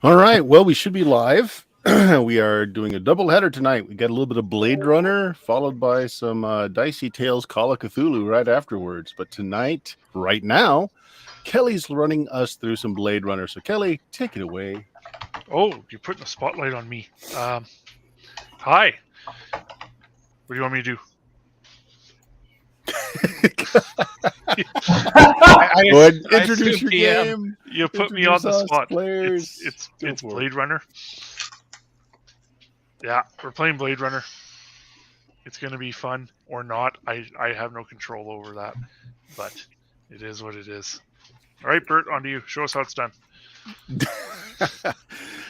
All right. Well, we should be live. We are doing a double header tonight. We got a little bit of BladeRunner, followed by some Dicey Tales Call of Cthulhu right afterwards. But tonight, right now, Kelly's running us through some BladeRunner. So, Kelly, take it away. Oh, you're putting a spotlight on me. Hi. What do you want me to do? Go ahead, introduce your game. You put me on the spot. Players. It's BladeRunner. Yeah, we're playing BladeRunner. It's going to be fun or not. I have no control over that, but it is what it is. All right, Bert, on to you. Show us how it's done.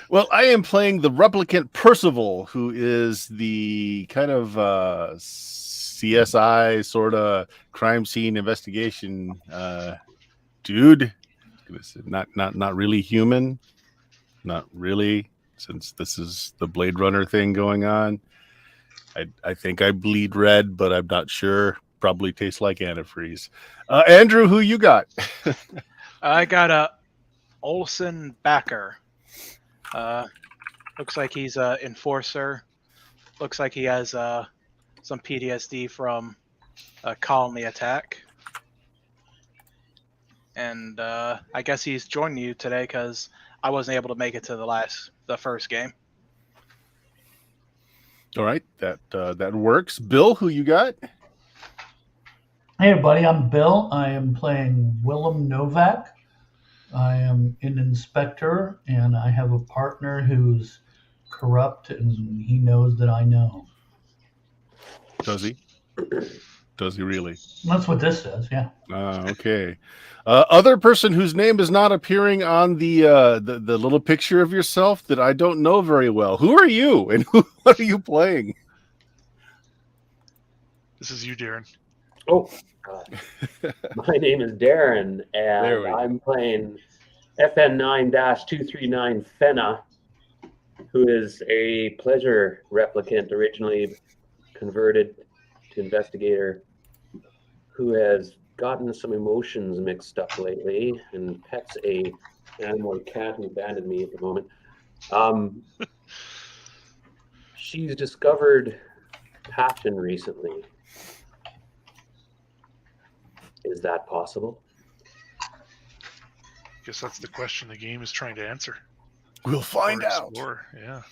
Well, I am playing the replicant Percival, who is the kind of CSI sort of crime scene investigation dude. Not really human, not really, since this is the Blade Runner thing going on. I think I bleed red, but I'm not sure. Probably tastes like antifreeze. Andrew, who you got? I got a Olson Backer. Looks like he's an enforcer. Looks like he has some PTSD from a colony attack. And I guess he's joining you today because I wasn't able to make it to the first game. All right, that works. Bill, who you got? Hey everybody, I'm Bill. I am playing Willem Novak. I am an inspector, and I have a partner who's corrupt, and he knows that I know. Does he? Does he really? That's what this says, yeah. Okay. Other person whose name is not appearing on the little picture of yourself that I don't know very well. Who are you, and what are you playing? This is you, Darren. Oh, my name is Darren, and I'm playing FN9-239 Fenna, who is a pleasure replicant, originally converted to investigator, who has gotten some emotions mixed up lately and pets a animal cat who abandoned me at the moment. She's discovered passion recently. Is that possible? Guess that's the question the game is trying to answer. We'll find out. Yeah.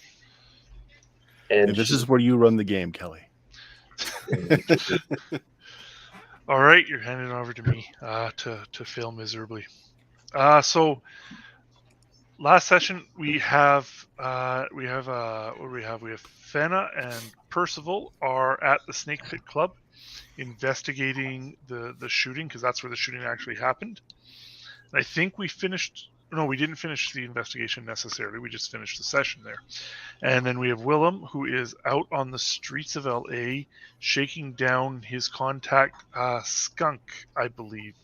And this is where you run the game, Kelly. All right, you're handing it over to me to fail miserably. So last session we have what do we have? We have Fenna and Percival are at the Snake Pit Club investigating the shooting, because that's where the shooting actually happened. And I think we didn't finish the investigation necessarily. We just finished the session there. And then we have Willem, who is out on the streets of LA shaking down his contact, Skunk, I believe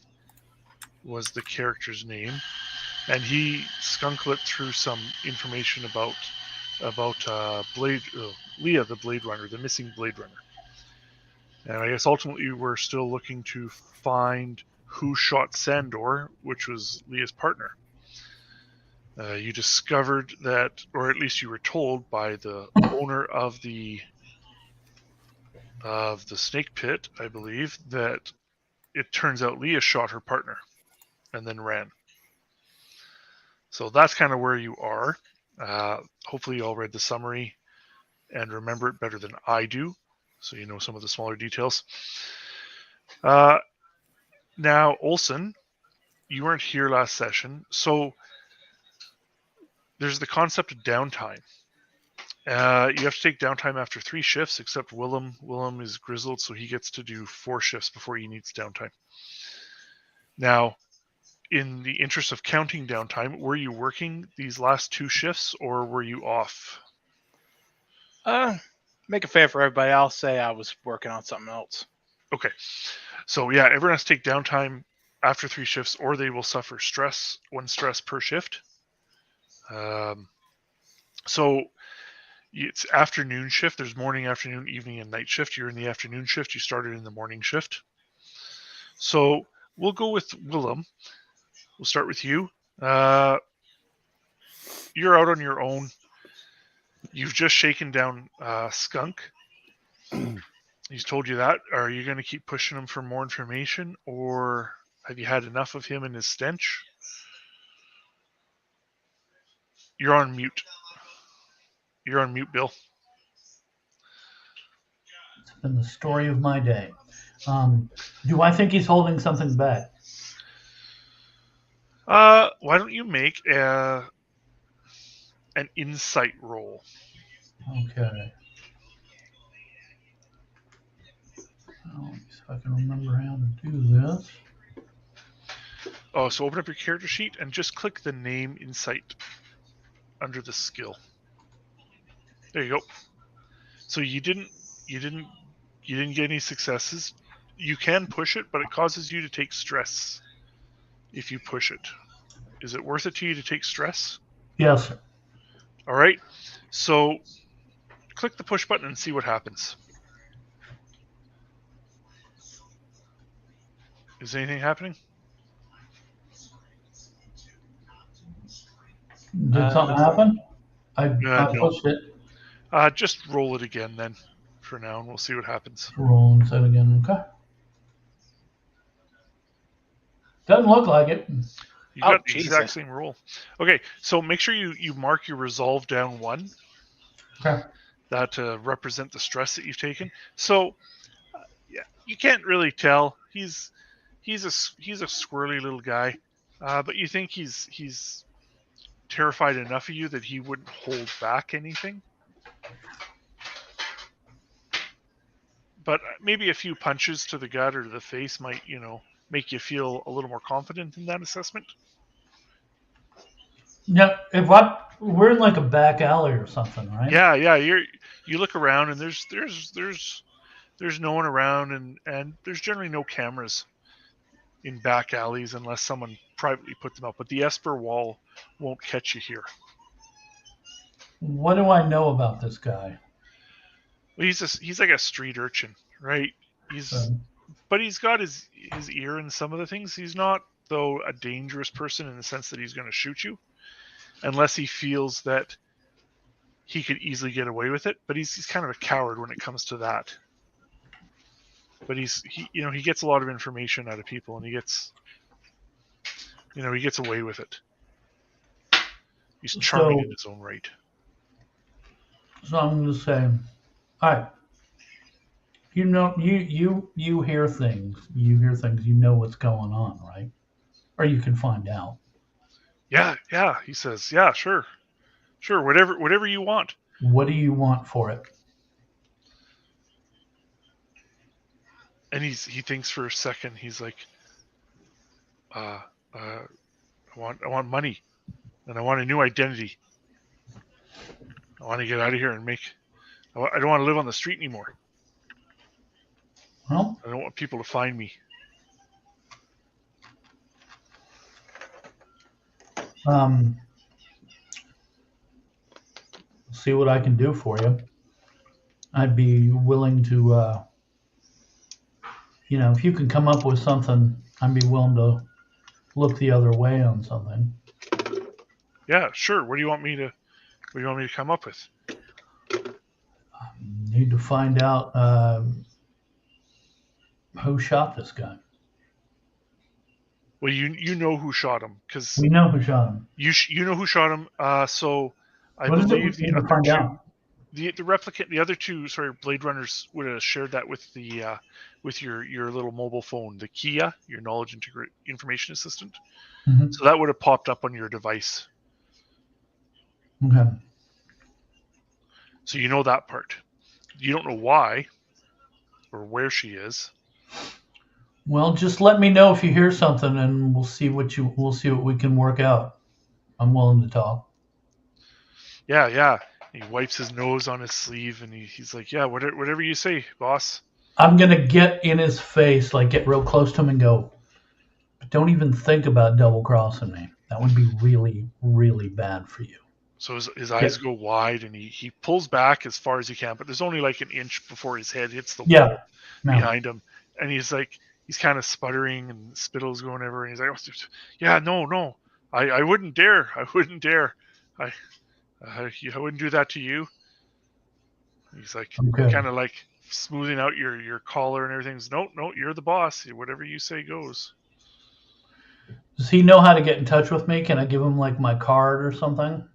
was the character's name. And he skunk-lit through some information about Leah, the Blade Runner, the missing Blade Runner. And I guess ultimately we're still looking to find who shot Sandor, which was Leah's partner. You discovered that, or at least you were told by the owner of the snake pit, I believe, that it turns out Leah shot her partner and then ran. So that's kind of where you are. Hopefully you all read the summary and remember it better than I do, so you know some of the smaller details. Now, Olson, you weren't here last session, so there's the concept of downtime. You have to take downtime after 3 shifts, except Willem. Willem is grizzled, so he gets to do 4 shifts before he needs downtime. Now, in the interest of counting downtime, were you working these last 2 shifts, or were you off? Make it fair for everybody, I'll say I was working on something else. Okay. So, yeah, everyone has to take downtime after 3 shifts, or they will suffer stress, 1 stress per shift. So it's afternoon shift. There's morning, afternoon, evening, and night shift. You're in the afternoon shift. You started in the morning shift. So we'll go with Willem. We'll start with you. you're out on your own. You've just shaken down Skunk. He's told you that. Are you going to keep pushing him for more information, or have you had enough of him and his stench? You're on mute. You're on mute, Bill. It's been the story of my day. Do I think he's holding something back? Why don't you make an insight roll? Okay. Let me see if I can remember how to do this. Oh, so open up your character sheet and just click the name Insight under the skill. There you go. So you didn't get any successes. You can push it, but it causes you to take stress if you push it. Is it worth it to you to take stress? Yes. All right. So click the push button and see what happens. Is anything happening? Did something happen? I No. pushed it. Just roll it again then for now, and we'll see what happens. Roll inside again. Okay. Doesn't look like it. You got the Jesus. exact same roll. Okay, so make sure you mark your resolve down 1. Okay. That represent the stress that you've taken. So yeah, you can't really tell. He's a squirrely little guy, but you think he's terrified enough of you that he wouldn't hold back anything. But maybe a few punches to the gut or to the face might, make you feel a little more confident in that assessment. Yeah. We're in like a back alley or something, right? Yeah. You look around and there's no one around, and there's generally no cameras in back alleys unless someone privately put them up. But the Esper wall won't catch you here. What do I know about this guy? Well, he's like a street urchin, right? But he's got his ear in some of the things. He's not, though, a dangerous person in the sense that he's going to shoot you, unless he feels that he could easily get away with it. But he's kind of a coward when it comes to that. But he gets a lot of information out of people, and he gets away with it. He's charming in his own right. So I'm going to say, all right. You hear things. You hear things. You know what's going on, right? Or you can find out. Yeah. He says, yeah, sure, whatever you want. What do you want for it? And he thinks for a second. He's like, I want money, and I want a new identity. I want to get out of here and I don't want to live on the street anymore. Well, I don't want people to find me. See what I can do for you. I'd be willing to, if you can come up with something, I'd be willing to look the other way on something. Yeah, sure. What do you want me to come up with? Need to find out who shot this guy. Well, you know who shot him, because we know who shot him. You know who shot him. So I what believe the other two, the replicant, the other two, Blade Runners would have shared that with the with your little mobile phone, the Kia, your knowledge information assistant. Mm-hmm. So that would have popped up on your device. Okay. So you know that part. You don't know why or where she is. Well, just let me know if you hear something, and we'll see what we can work out. I'm willing to talk. Yeah. He wipes his nose on his sleeve, and he's like, "Yeah, whatever you say, boss." I'm gonna get in his face, like get real close to him, and go, "Don't even think about double crossing me. That would be really, really bad for you." So his eyes go wide, and he pulls back as far as he can, but there's only like an inch before his head hits the wall behind him, and he's kind of sputtering, and spittle's going everywhere, and he's like, "Yeah, no, I wouldn't dare. I wouldn't do that to you. He's like, Okay. kind of like smoothing out your collar and everything's, no, you're the boss. Whatever you say goes. Does he know how to get in touch with me? Can I give him like my card or something?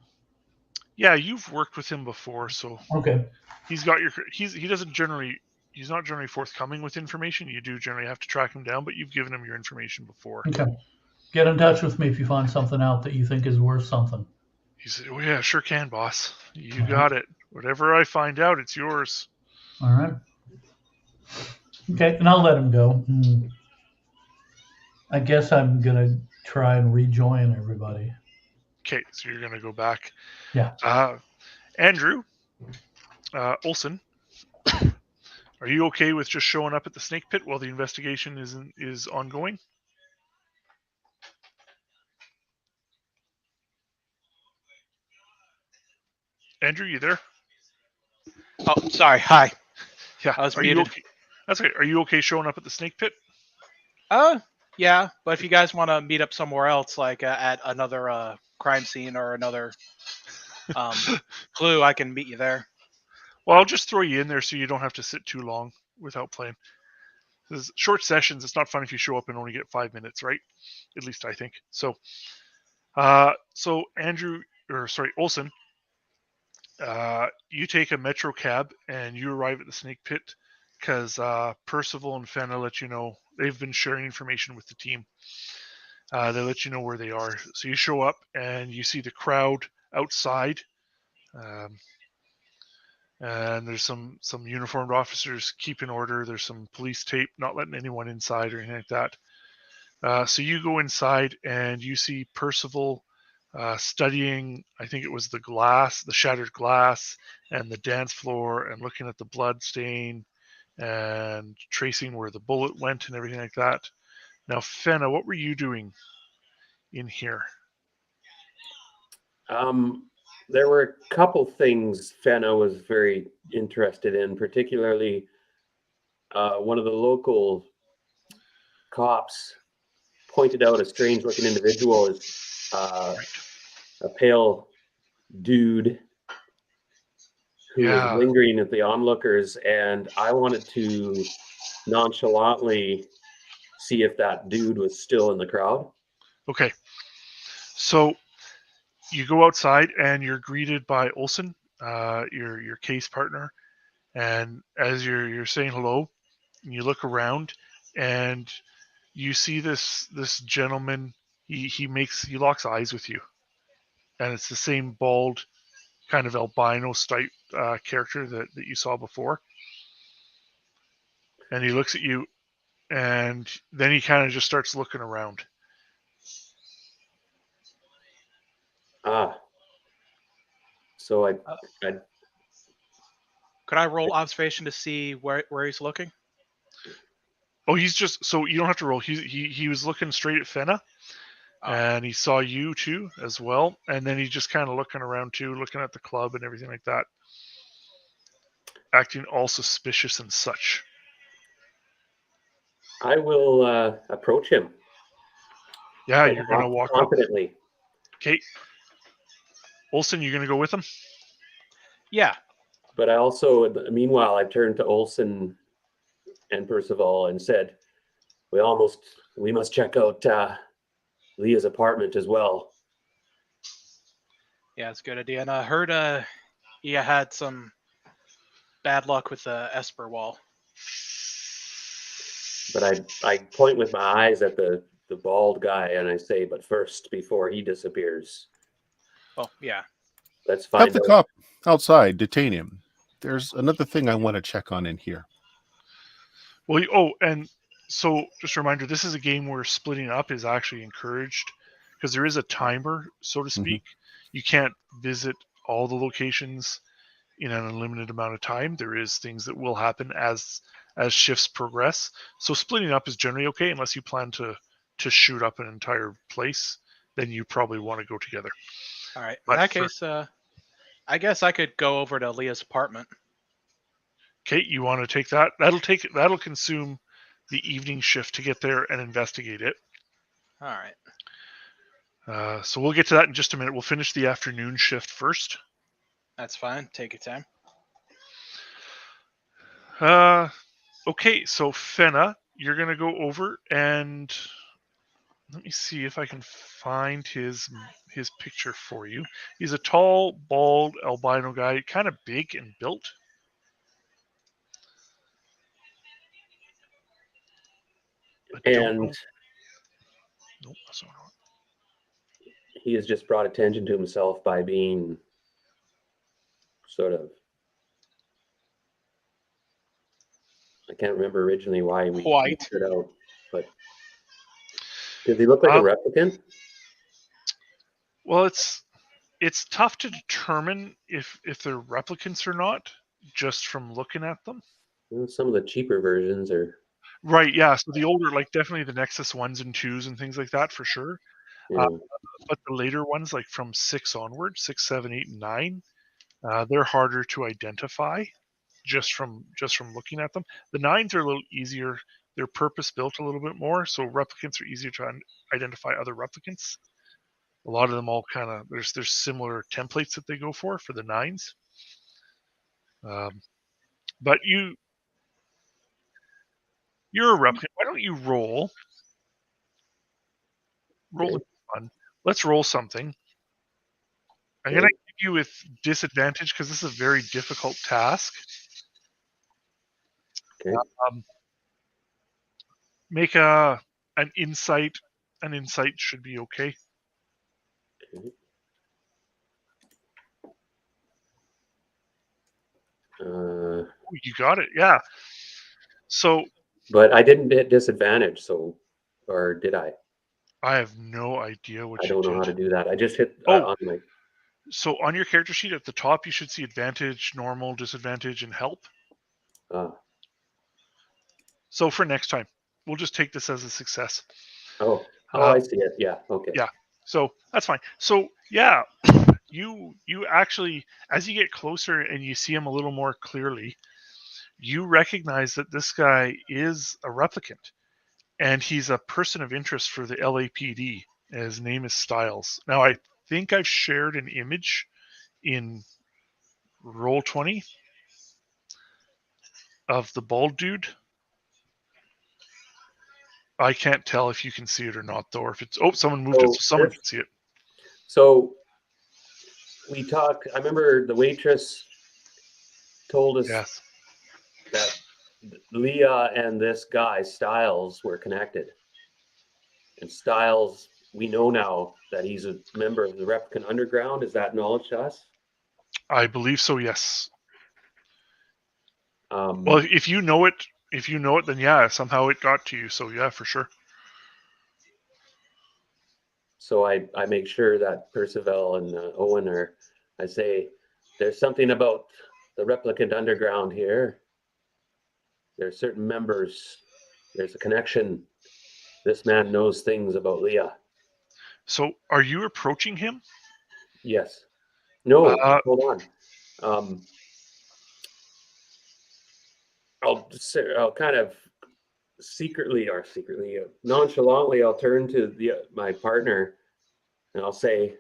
Yeah, you've worked with him before, so Okay. he's got your. He doesn't generally. He's not generally forthcoming with information. You do generally have to track him down, but you've given him your information before. Okay. Get in touch with me if you find something out that you think is worth something. He said, "Oh yeah, sure can, boss. You All got it. Whatever I find out, it's yours." All right. Okay, and I'll let him go. I guess I'm gonna try and rejoin everybody. Okay, so you're gonna go back. Yeah. Andrew, Olson, are you okay with just showing up at the snake pit while the investigation is ongoing? Andrew, you there? Oh, sorry. Hi. Yeah. I was Are you muted. okay? That's okay. Are you okay showing up at the snake pit? Yeah, but if you guys want to meet up somewhere else, like at another crime scene or another clue, I can meet you there. Well, I'll just throw you in there so you don't have to sit too long without playing. This short sessions. It's not fun if you show up and only get 5 minutes, right? At least I think. So, Andrew, or sorry, Olson, you take a metro cab and you arrive at the snake pit because Percival and Fenna let you know they've been sharing information with the team. They let you know where they are. So you show up and you see the crowd outside. And there's some uniformed officers keeping order. There's some police tape, not letting anyone inside or anything like that. So you go inside and you see Percival studying. I think it was the shattered glass, and the dance floor, and looking at the blood stain and tracing where the bullet went and everything like that. Now, Fenna, what were you doing in here? There were a couple things Fenna was very interested in, particularly one of the local cops pointed out a strange-looking individual as a pale dude who was lingering at the onlookers, and I wanted to nonchalantly see if that dude was still in the crowd. Okay. So you go outside and you're greeted by Olson, your case partner, and as you're saying hello, you look around and you see this gentleman. He locks eyes with you, and it's the same bald, kind of albino type character that you saw before. And he looks at you, and then he kind of just starts looking around. So I could I roll observation to see where he's looking? Oh, he's just, so you don't have to roll. He was looking straight at Fenna, and he saw you too as well, and then he's just kind of looking around too, looking at the club and everything like that, acting all suspicious and such. I will approach him. Yeah, you're gonna walk confidently. Up. Okay, Olson, you're gonna go with him? Yeah. But I also, meanwhile, I turned to Olson and Percival and said, we must check out Leah's apartment as well. Yeah, it's a good idea. And I heard he had some bad luck with the Esper wall. But I point with my eyes at the bald guy and I say, but first, before he disappears. Oh, yeah. Let's find out. Have the cop outside detain him. There's another thing I want to check on in here. Well, and so just a reminder, this is a game where splitting up is actually encouraged because there is a timer, so to speak. You can't visit all the locations in an unlimited amount of time. There is things that will happen as shifts progress. So splitting up is generally okay unless you plan to shoot up an entire place. Then you probably want to go together. All right. In that case, I guess I could go over to Leah's apartment. Okay, you want to take that? That'll consume the evening shift to get there and investigate it. All right. So we'll get to that in just a minute. We'll finish the afternoon shift first. That's fine. Take your time. Okay, so Fenna, you're gonna go over and let me see if I can find his picture for you. He's a tall, bald, albino guy, kind of big and built. And Nope, that's not right. he has just brought attention to himself by being sort of, I can't remember originally why we White. put it out, but does he look like a replicant? Well, it's tough to determine if they're replicants or not just from looking at them. Well, some of the cheaper versions are. Right, yeah. So the older, like definitely the Nexus 1s and 2s and things like that for sure. Yeah. But the later ones, like from 6 onward, 6, 7, 8, and 9, they're harder to identify just from looking at them. The 9s are a little easier. They're purpose built a little bit more, so replicants are easier to identify other replicants. A lot of them all kind of there's similar templates that they go for the 9s. But you're a replicant. Why don't you roll? Roll the one. Let's roll something. I'm going to give you with disadvantage because this is a very difficult task. Okay. Make an insight. An insight should be okay. Okay. You got it. Yeah. So. But I didn't hit disadvantage, so, or did I? I have no idea what I don't know how to do that. I just hit on my. So on your character sheet at the top, you should see advantage, normal, disadvantage, and help. So for next time, we'll just take this as a success. Oh, I see it. Yeah. Okay. Yeah. So that's fine. So yeah, you actually, as you get closer and you see him a little more clearly, you recognize that this guy is a replicant, and he's a person of interest for the LAPD. And his name is Styles. Now I think I've shared an image in Roll20 of the bald dude. I can't tell if you can see it or not, though. Or if it's someone moved it, so someone can see it. So we talked. I remember the waitress told us that Leah and this guy Styles were connected, and Styles, we know now that he's a member of the Replicant Underground. Is that knowledge to us? I believe so. Yes. Well, if you know it, then yeah, somehow it got to you. So yeah, for sure. So I make sure that Percival and Owen are. I say, there's something about the Replicant Underground here. There are certain members. There's a connection. This man knows things about Leah. So are you approaching him? Yes. No, hold on. I'll kind of secretly, nonchalantly, I'll turn to my partner and I'll say,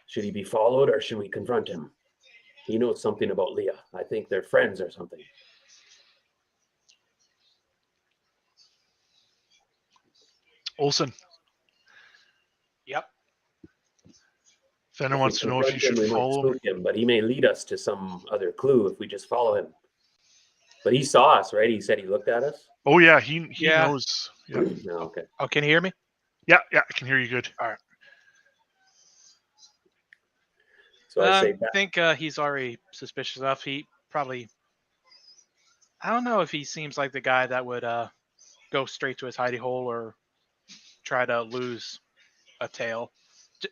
should he be followed or should we confront him? He knows something about Leah. I think they're friends or something. Olsen. Yep. Fenna wants to know if you should follow him, but he may lead us to some other clue if we just follow him. But he saw us, right? He said he looked at us. Oh yeah, he knows. Yeah. No, okay. Oh, can you hear me? Yeah, I can hear you good. All right. So I think he's already suspicious enough. He probably, I don't know if he seems like the guy that would go straight to his hidey hole or try to lose a tail.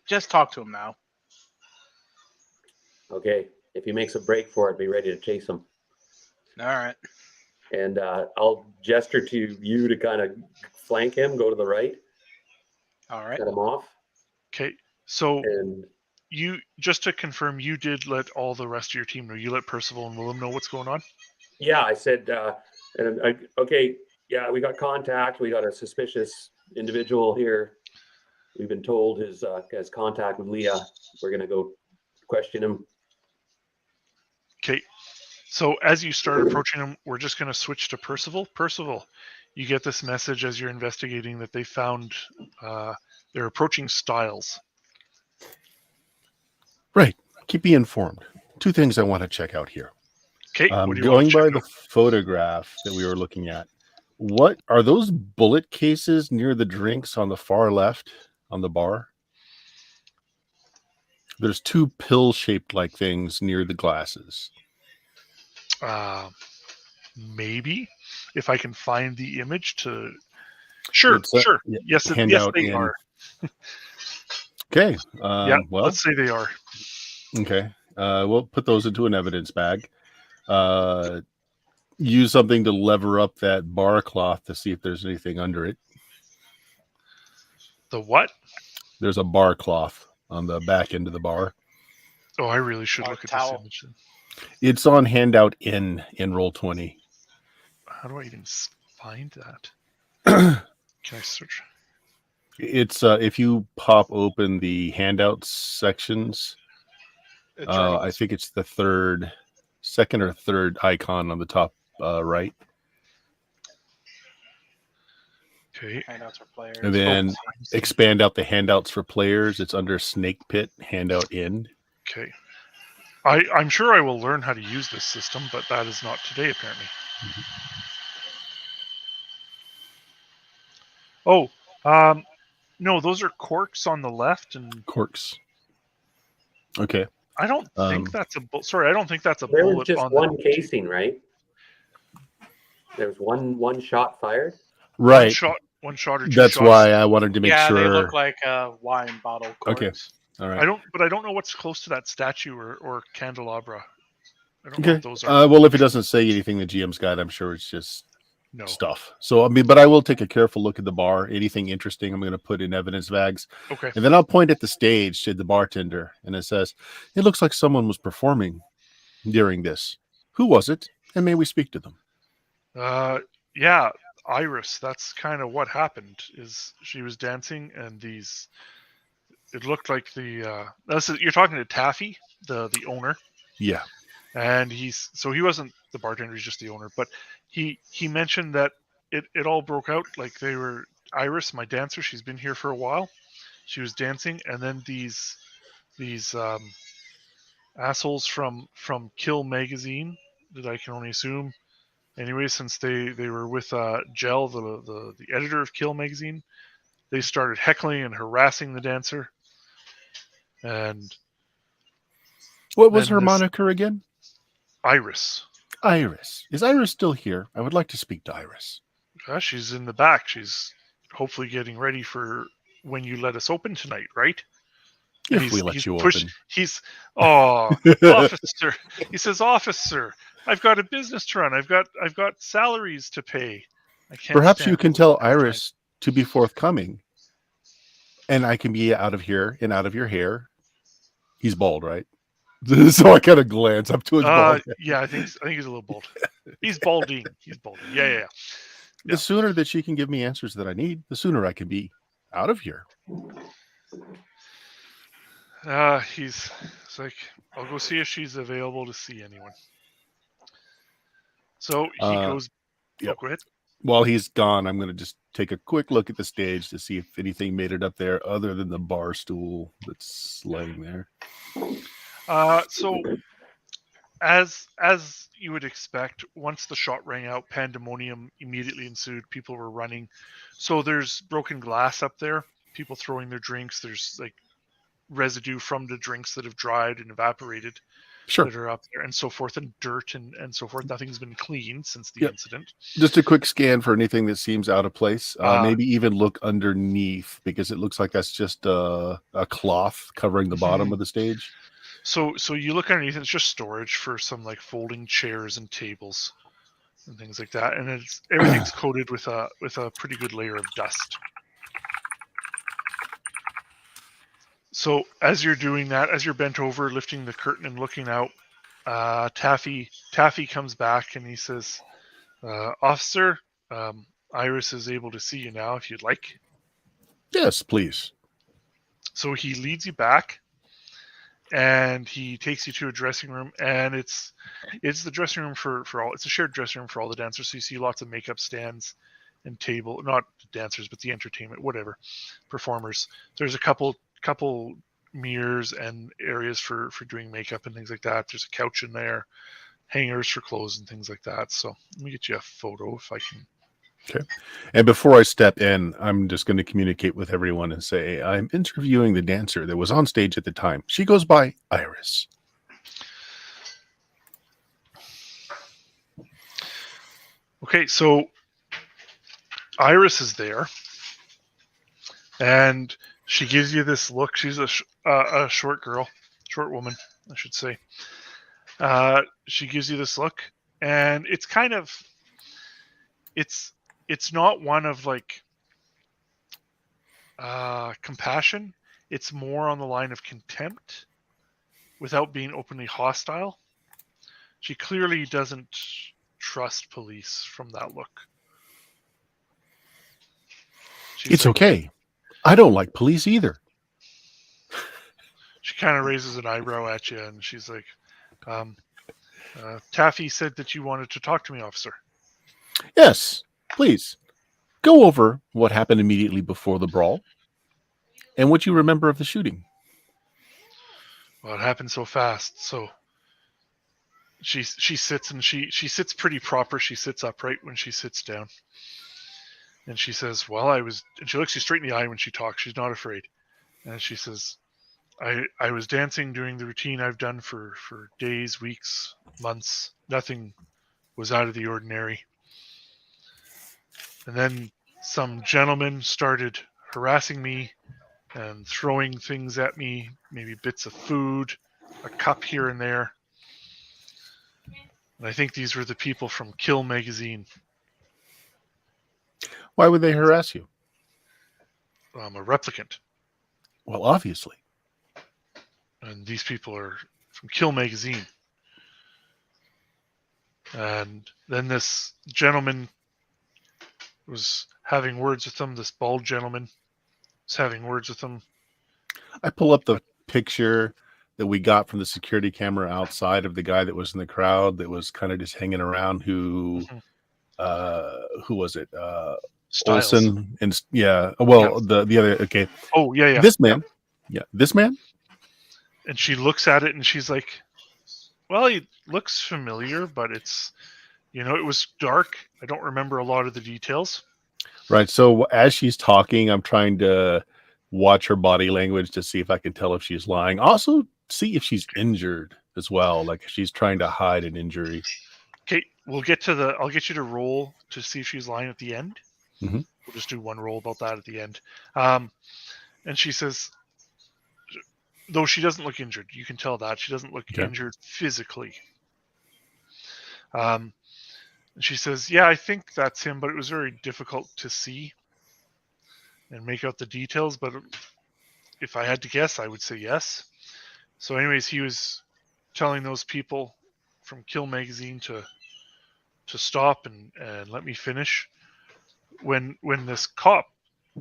Just talk to him now. Okay. If he makes a break for it, be ready to chase him. All right. And I'll gesture to you to kind of flank him, go to the right. All right. Cut him off. Okay. So you, just to confirm, you did let all the rest of your team know. You let Percival and Willem know what's going on? Yeah, I said, okay, yeah, we got contact. We got a suspicious individual here. We've been told his has contact with Leah. We're gonna go question him. Okay. So as you start approaching him, we're just going to switch to Percival. Percival, you get this message as you're investigating that they found they're approaching Styles. Right. Keep me informed. 2 things I want to check out here. Okay. What do you Going want to by check the out? photograph that we were looking at, what are those bullet cases near the drinks on the far left on the bar? There's 2 pill-shaped like things near the glasses. Maybe if I can find the image to. Sure. It's a- Sure. yeah, Yes. Yes, handout they in. are. Okay. Yeah. Well, Let's say they are. okay. We'll put those into an evidence bag. Use something to lever up that bar cloth to see if there's anything under it. The what? There's a bar cloth on the back end of the bar. Oh, I really should Or look at towel. this image. Then. It's on handout in Roll20. How do I even find that? Can I search? It's if you pop open the handouts sections, I think it's the second or third icon on the top right. Okay. Handouts for players. And then expand out the handouts for players. It's under Snake Pit, handout in. Okay. I'm sure I will learn how to use this system, but that is not today, apparently. Oh, no, those are corks on the left, and Corks. Okay. I don't think that's a bullet. Sorry, I don't think that's a There was bullet just on one the casing, right? There was one shot fired. Right. one shot or 2 That's shots. why I wanted to make yeah, sure. they look like wine bottle corks. Okay. All right. I don't know what's close to that statue or candelabra. I don't know Okay. what those are. Well, if it doesn't say anything the GM's got, I'm sure it's just No. stuff. So, I mean, but I will take a careful look at the bar. Anything interesting, I'm going to put in evidence bags. Okay. And then I'll point at the stage to the bartender, and it says, "It looks like someone was performing during this. Who was it? And may we speak to them?" Yeah, Iris. That's kind of what happened. Is she was dancing, and these. It looked like the. You're talking to Taffy, the owner. Yeah. And he wasn't the bartender, he's just the owner, but he mentioned that it all broke out like they were Iris, my dancer, she's been here for a while, she was dancing, and then these assholes from Kill magazine that I can only assume anyway, since they were with Gel, the editor of Kill magazine, they started heckling and harassing the dancer. And What was her moniker again? Iris. Iris. Is Iris still here? I would like to speak to Iris. She's in the back. She's hopefully getting ready for when you let us open tonight, right? If we let you open. Officer. He says, "Officer, I've got a business to run. I've got salaries to pay. I can't." Perhaps you can tell Iris to be forthcoming, and I can be out of here and out of your hair. He's bald, right? So I kind of glance up to his bald head. Yeah, I think he's a little bald. He's balding. He's balding. Yeah. The sooner that she can give me answers that I need, the sooner I can be out of here. He's like, I'll go see if she's available to see anyone. So he goes. Yep. Go ahead. While he's gone, I'm going to just take a quick look at the stage to see if anything made it up there other than the bar stool that's laying there. So as you would expect, once the shot rang out, pandemonium immediately ensued. People were running. So there's broken glass up there, people throwing their drinks. There's like residue from the drinks that have dried and evaporated that are up there, and so forth, and dirt and so forth. Nothing's been cleaned since the incident. Just a quick scan for anything that seems out of place. Maybe even look underneath, because it looks like that's just a cloth covering the bottom of the stage. So you look underneath, it's just storage for some like folding chairs and tables and things like that, and everything's coated with a pretty good layer of dust. So as you're doing that, as you're bent over, lifting the curtain and looking out, Taffy comes back and he says, "Officer, Iris is able to see you now if you'd like." Yes, please. So he leads you back, and he takes you to a dressing room, and it's the dressing room for all. It's a shared dressing room for all the dancers. So you see lots of makeup stands and table, not the dancers, but the entertainment, whatever, performers. There's a couple mirrors and areas for doing makeup and things like that. There's a couch in there, hangers for clothes and things like that. So let me get you a photo if I can. Okay. And before I step in, I'm just going to communicate with everyone and say, I'm interviewing the dancer that was on stage at the time. She goes by Iris. Okay, so Iris is there, and she gives you this look. She's a short girl, short woman, I should say. She gives you this look, and it's kind of, it's not one of like compassion. It's more on the line of contempt, without being openly hostile. She clearly doesn't trust police from that look. It's okay. I don't like police either. She kind of raises an eyebrow at you, and she's like, Taffy said that you wanted to talk to me, officer. Yes, please. Go over what happened immediately before the brawl and what you remember of the shooting. Well, it happened so fast. So she sits, and she sits pretty proper. She sits upright when she sits down. And she says, well, and she looks you straight in the eye when she talks. She's not afraid. And she says, I was dancing, doing the routine I've done for days, weeks, months. Nothing was out of the ordinary. And then some gentleman started harassing me and throwing things at me, maybe bits of food, a cup here and there. And I think these were the people from Kill magazine. Why would they harass you? I'm a replicant. Well, obviously. And these people are from Kill magazine. And then this gentleman was having words with them. This bald gentleman was having words with them. I pull up the picture that we got from the security camera outside of the guy that was in the crowd that was kind of just hanging around. Who was it? Styles. Olsen and the other. Okay. Oh yeah. This man. Yeah, this man. And she looks at it and she's like, well, he looks familiar, but it's, it was dark. I don't remember a lot of the details. Right. So as she's talking, I'm trying to watch her body language to see if I can tell if she's lying. Also, see if she's injured as well. Like if she's trying to hide an injury. Okay, I'll get you to roll to see if she's lying at the end. Mm-hmm. We'll just do one roll about that at the end. And she says, though she doesn't look injured, you can tell that she doesn't look injured physically. And she says, yeah, I think that's him, but it was very difficult to see and make out the details. But if I had to guess, I would say yes. So anyways, he was telling those people from Kill magazine to stop and let me finish. When this cop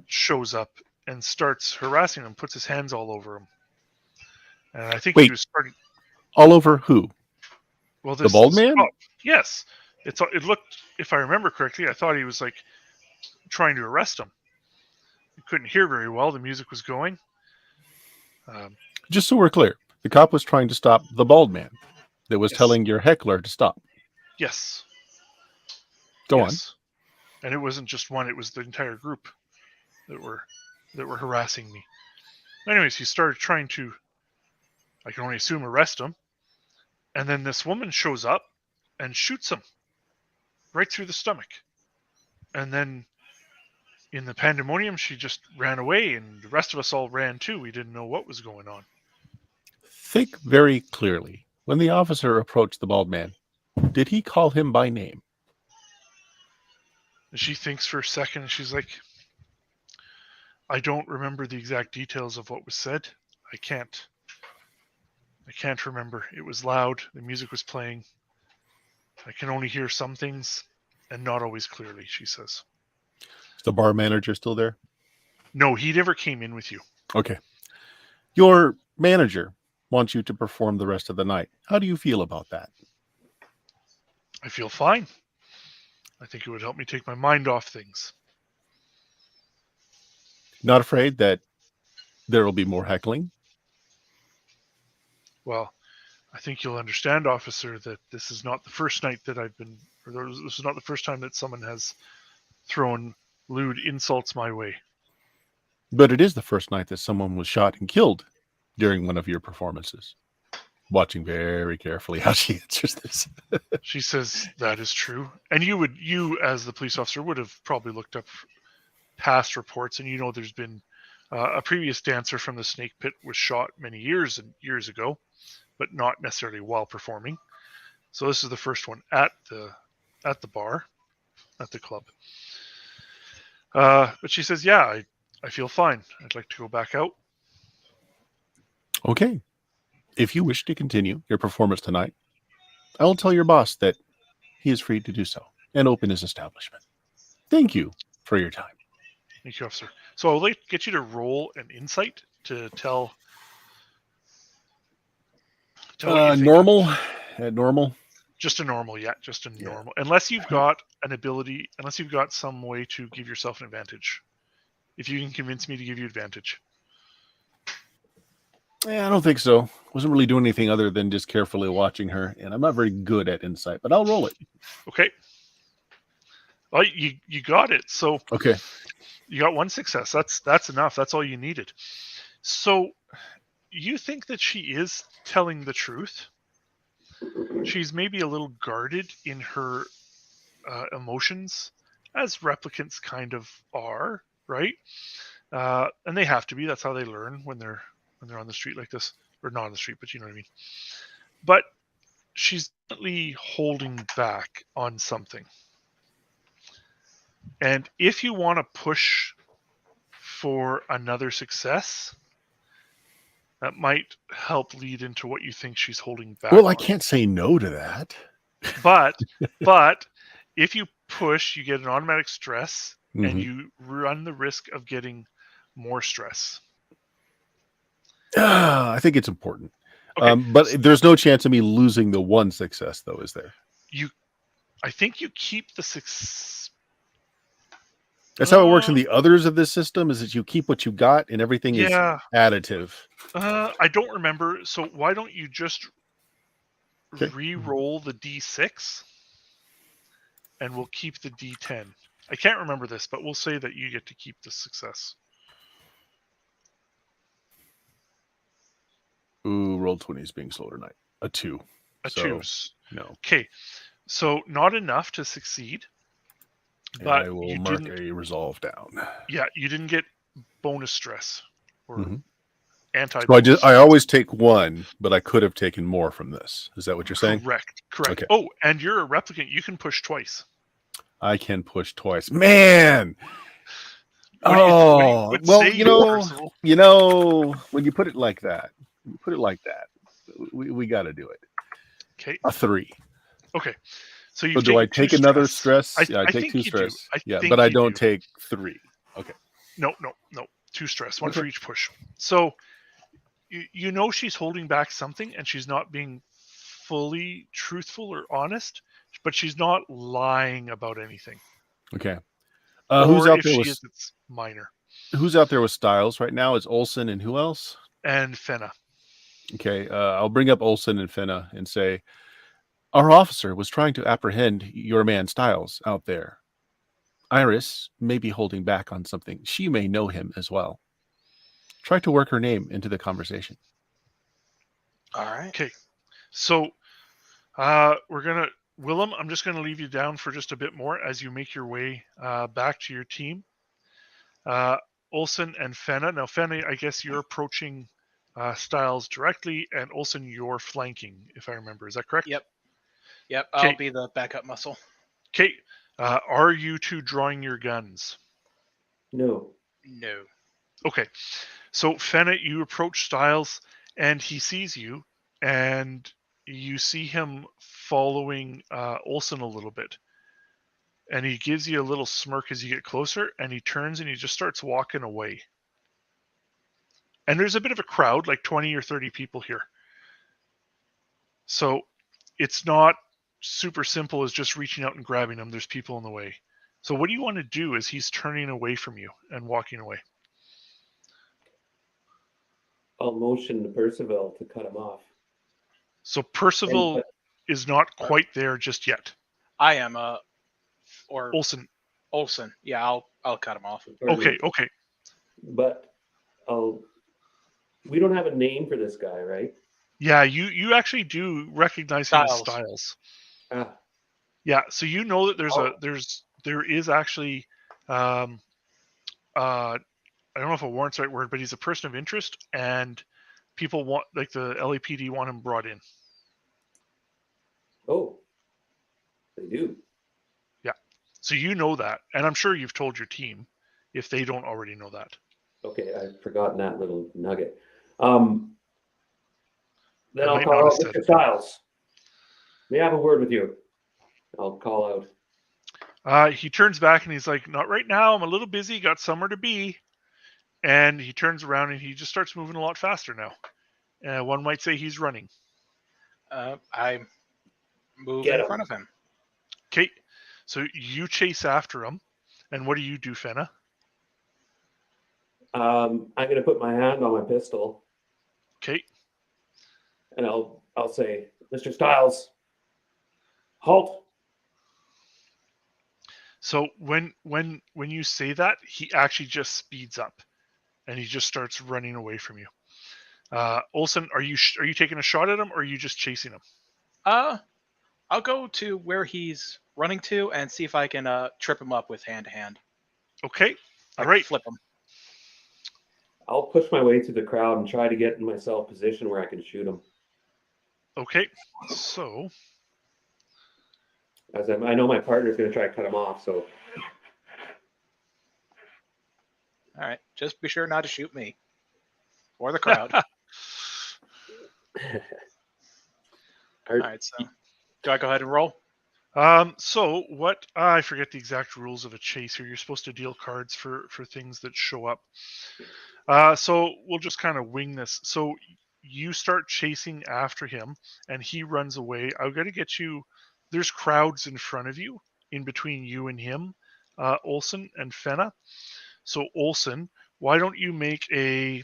shows up and starts harassing him, puts his hands all over him. And I think he was starting... All over who? Well, the bald man? Cop, yes. It looked, if I remember correctly, I thought he was like trying to arrest him. You couldn't hear very well. The music was going. Just so we're clear, the cop was trying to stop the bald man that was telling your heckler to stop. Yes. Go on. And it wasn't just one; it was the entire group that were harassing me. Anyways, he started trying to, I can only assume, arrest him. And then this woman shows up and shoots him right through the stomach. And then in the pandemonium, she just ran away, and the rest of us all ran too. We didn't know what was going on. Think very clearly. When the officer approached the bald man, did he call him by name? And she thinks for a second, and she's like, I don't remember the exact details of what was said. I can't remember. It was loud. The music was playing. I can only hear some things and not always clearly, she says. Is the bar manager still there? No, he never came in with you. Okay. Your manager wants you to perform the rest of the night. How do you feel about that? I feel fine. I think it would help me take my mind off things. Not afraid that there will be more heckling? Well, I think you'll understand, officer, that this is not the first night that I've been, or this is not the first time that someone has thrown lewd insults my way. But it is the first night that someone was shot and killed during one of your performances. Watching very carefully how she answers this. She says that is true, and you as the police officer would have probably looked up past reports, and there's been a previous dancer from the Snake Pit was shot many years ago, but not necessarily while performing. So this is the first one at the bar, at the club. But she says, yeah, I feel fine. I'd like to go back out. Okay. If you wish to continue your performance tonight, I will tell your boss that he is free to do so and open his establishment. Thank you for your time. Thank you, officer. So I would like to get you to roll an insight to tell what you think. Normal? At normal? Just a normal, yeah, just a normal. Unless you've got an ability, unless you've got some way to give yourself an advantage. If you can convince me to give you advantage. Yeah, I don't think so. Wasn't really doing anything other than just carefully watching her, and I'm not very good at insight, but I'll roll it. Okay. Well, you got it. So Okay. you got one success. That's enough. That's all you needed. So you think that she is telling the truth. She's maybe a little guarded in her emotions, as replicants kind of are, right? And they have to be. That's how they learn when they're on the street like this, or not on the street, but you know what I mean. But she's definitely holding back on something. And if you want to push for another success, that might help lead into what you think she's holding back. Well, I can't say no to that. But if you push, you get an automatic stress, and you run the risk of getting more stress. I think it's important. Okay. But there's no chance of me losing the one success, though, is there? I think you keep the success. That's how it works in the others of this system, is that you keep what you got and everything is additive. I don't remember. So why don't you just re-roll the D6 and we'll keep the D10. I can't remember this, but we'll say that you get to keep the success. Ooh, roll 20 is being slow tonight. A 2. A so, 2. No. Okay. So not enough to succeed. And but I will mark a resolve down. Yeah, you didn't get bonus stress or anti. So I always take 1, but I could have taken more from this. Is that what you're saying? Correct. Okay. Oh, and you're a replicant. You can push twice. I can push twice. Man. Well, when you put it like that, we got to do it. Okay. A 3. Okay. So do I take another stress? I take 2 stress. But I don't take 3. Okay. No. 2 stress, 1 for each push. So you know she's holding back something, and she's not being fully truthful or honest, but she's not lying about anything. Okay. Who's out there? It's minor. Who's out there with Styles right now? It's Olsen and who else? And Fenna. Okay. I'll bring up Olsen and Fenna and say, our officer was trying to apprehend your man Styles out there. Iris may be holding back on something. She may know him as well. Try to work her name into the conversation. All right. Okay. So Willem, I'm just going to leave you down for just a bit more as you make your way back to your team. Olsen and Fenna. Now, Fenna, I guess you're approaching Styles directly, and Olsen, you're flanking, if I remember. Is that correct? Yep. I'll be the backup muscle. Okay. Are you two drawing your guns? No. Okay. So, Fenna, you approach Styles, and he sees you, and you see him following Olsen a little bit. And he gives you a little smirk as you get closer, and he turns and he just starts walking away. And there's a bit of a crowd, like 20 or 30 people here. So it's not super simple as just reaching out and grabbing him. There's people in the way. So what do you want to do as he's turning away from you and walking away? I'll motion to Percival to cut him off. So Percival is not quite there just yet. I am or Olsen. Yeah, I'll cut him off. Okay. But we don't have a name for this guy, right? Yeah, you actually do recognize him as Styles. Ah, Yeah, so you know that there is actually I don't know if a warrant's the right word, but he's a person of interest, and people want, like, the LAPD want him brought in. oh, they do. Yeah, so you know that, and I'm sure you've told your team if they don't already know that. Okay, I've forgotten that little nugget. Then I'll might call not out have said Mr. it. Styles. May I have a word with you? I'll call out. He turns back and he's like, "Not right now. I'm a little busy. Got somewhere to be." And he turns around and he just starts moving a lot faster now. One might say he's running. I move Get in him. front of him. Okay, so you chase after him, and what do you do, Fenna? I'm going to put my hand on my pistol, Okay, and I'll say, Mr. Styles, halt. so when you say that, he actually just speeds up, and he just starts running away from you. Olsen, are you taking a shot at him, or are you just chasing him? I'll go to where he's running to and see if I can trip him up with hand to hand. Okay, all Like right. flip him. I'll push my way through the crowd and try to get in myself position where I can shoot him. Okay, so As I know my partner's going to try to cut him off, so All right, just be sure not to shoot me or the crowd. All right, so do I go ahead and roll? So what? I forget the exact rules of a chase here. You're supposed to deal cards for things that show up. So we'll just kind of wing this. So you start chasing after him, and he runs away. I've got to get you. There's crowds in front of you, in between you and him, Olsen and Fenna. So Olsen, why don't you make a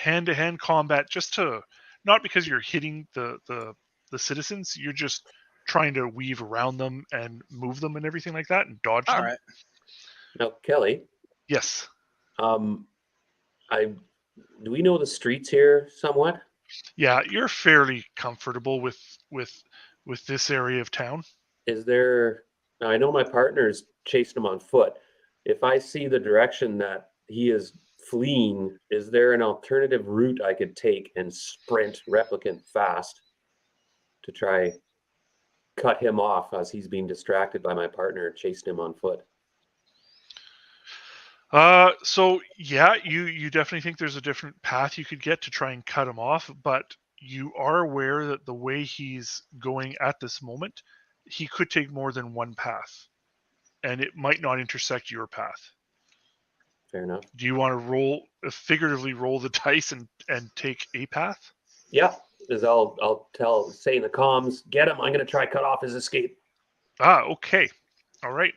hand-to-hand combat, just to, not because you're hitting the citizens, you're just trying to weave around them and move them and everything like that and dodge them. All right. now Kelly, Yes. Do we know the streets here somewhat? Yeah, you're fairly comfortable with this area of town. Is there? Now I know my partner's chasing him on foot. If I see the direction that he is fleeing, is there an alternative route I could take and sprint replicant fast to try cut him off as he's being distracted by my partner chasing him on foot? So yeah, you definitely think there's a different path you could get to try and cut him off, but you are aware that the way he's going at this moment, he could take more than one path, and it might not intersect your path. Fair enough. Do you want to figuratively roll the dice and take a path? Yeah, because I'll say in the comms, get him. I'm going to try cut off his escape. Okay, all right.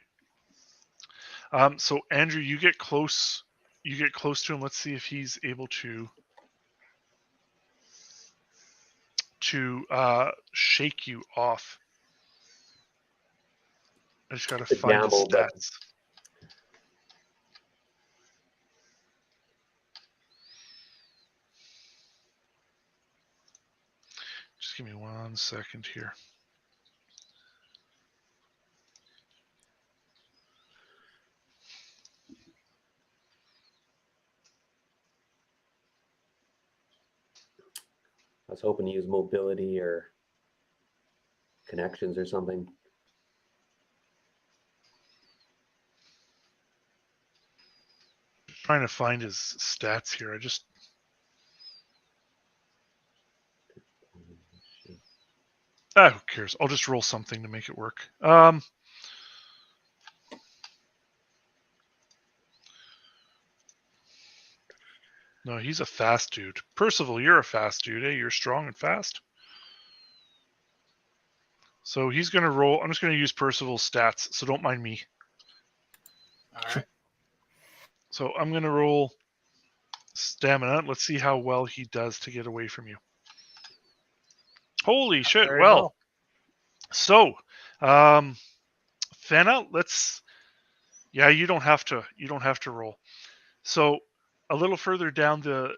So Andrew, you get close to him. Let's see if he's able to shake you off. I just gotta find his stats. Just give me 1 second here. I was hoping to use mobility or connections or something. Trying to find his stats here. Who cares? I'll just roll something to make it work. No, he's a fast dude. Percival, you're a fast dude, eh? You're strong and fast. So he's going to roll. I'm just going to use Percival's stats, so don't mind me. All right. So I'm going to roll stamina. Let's see how well he does to get away from you. Holy shit. Very Well, so, Fenna, let's... Yeah, you don't have to roll. So a little further down the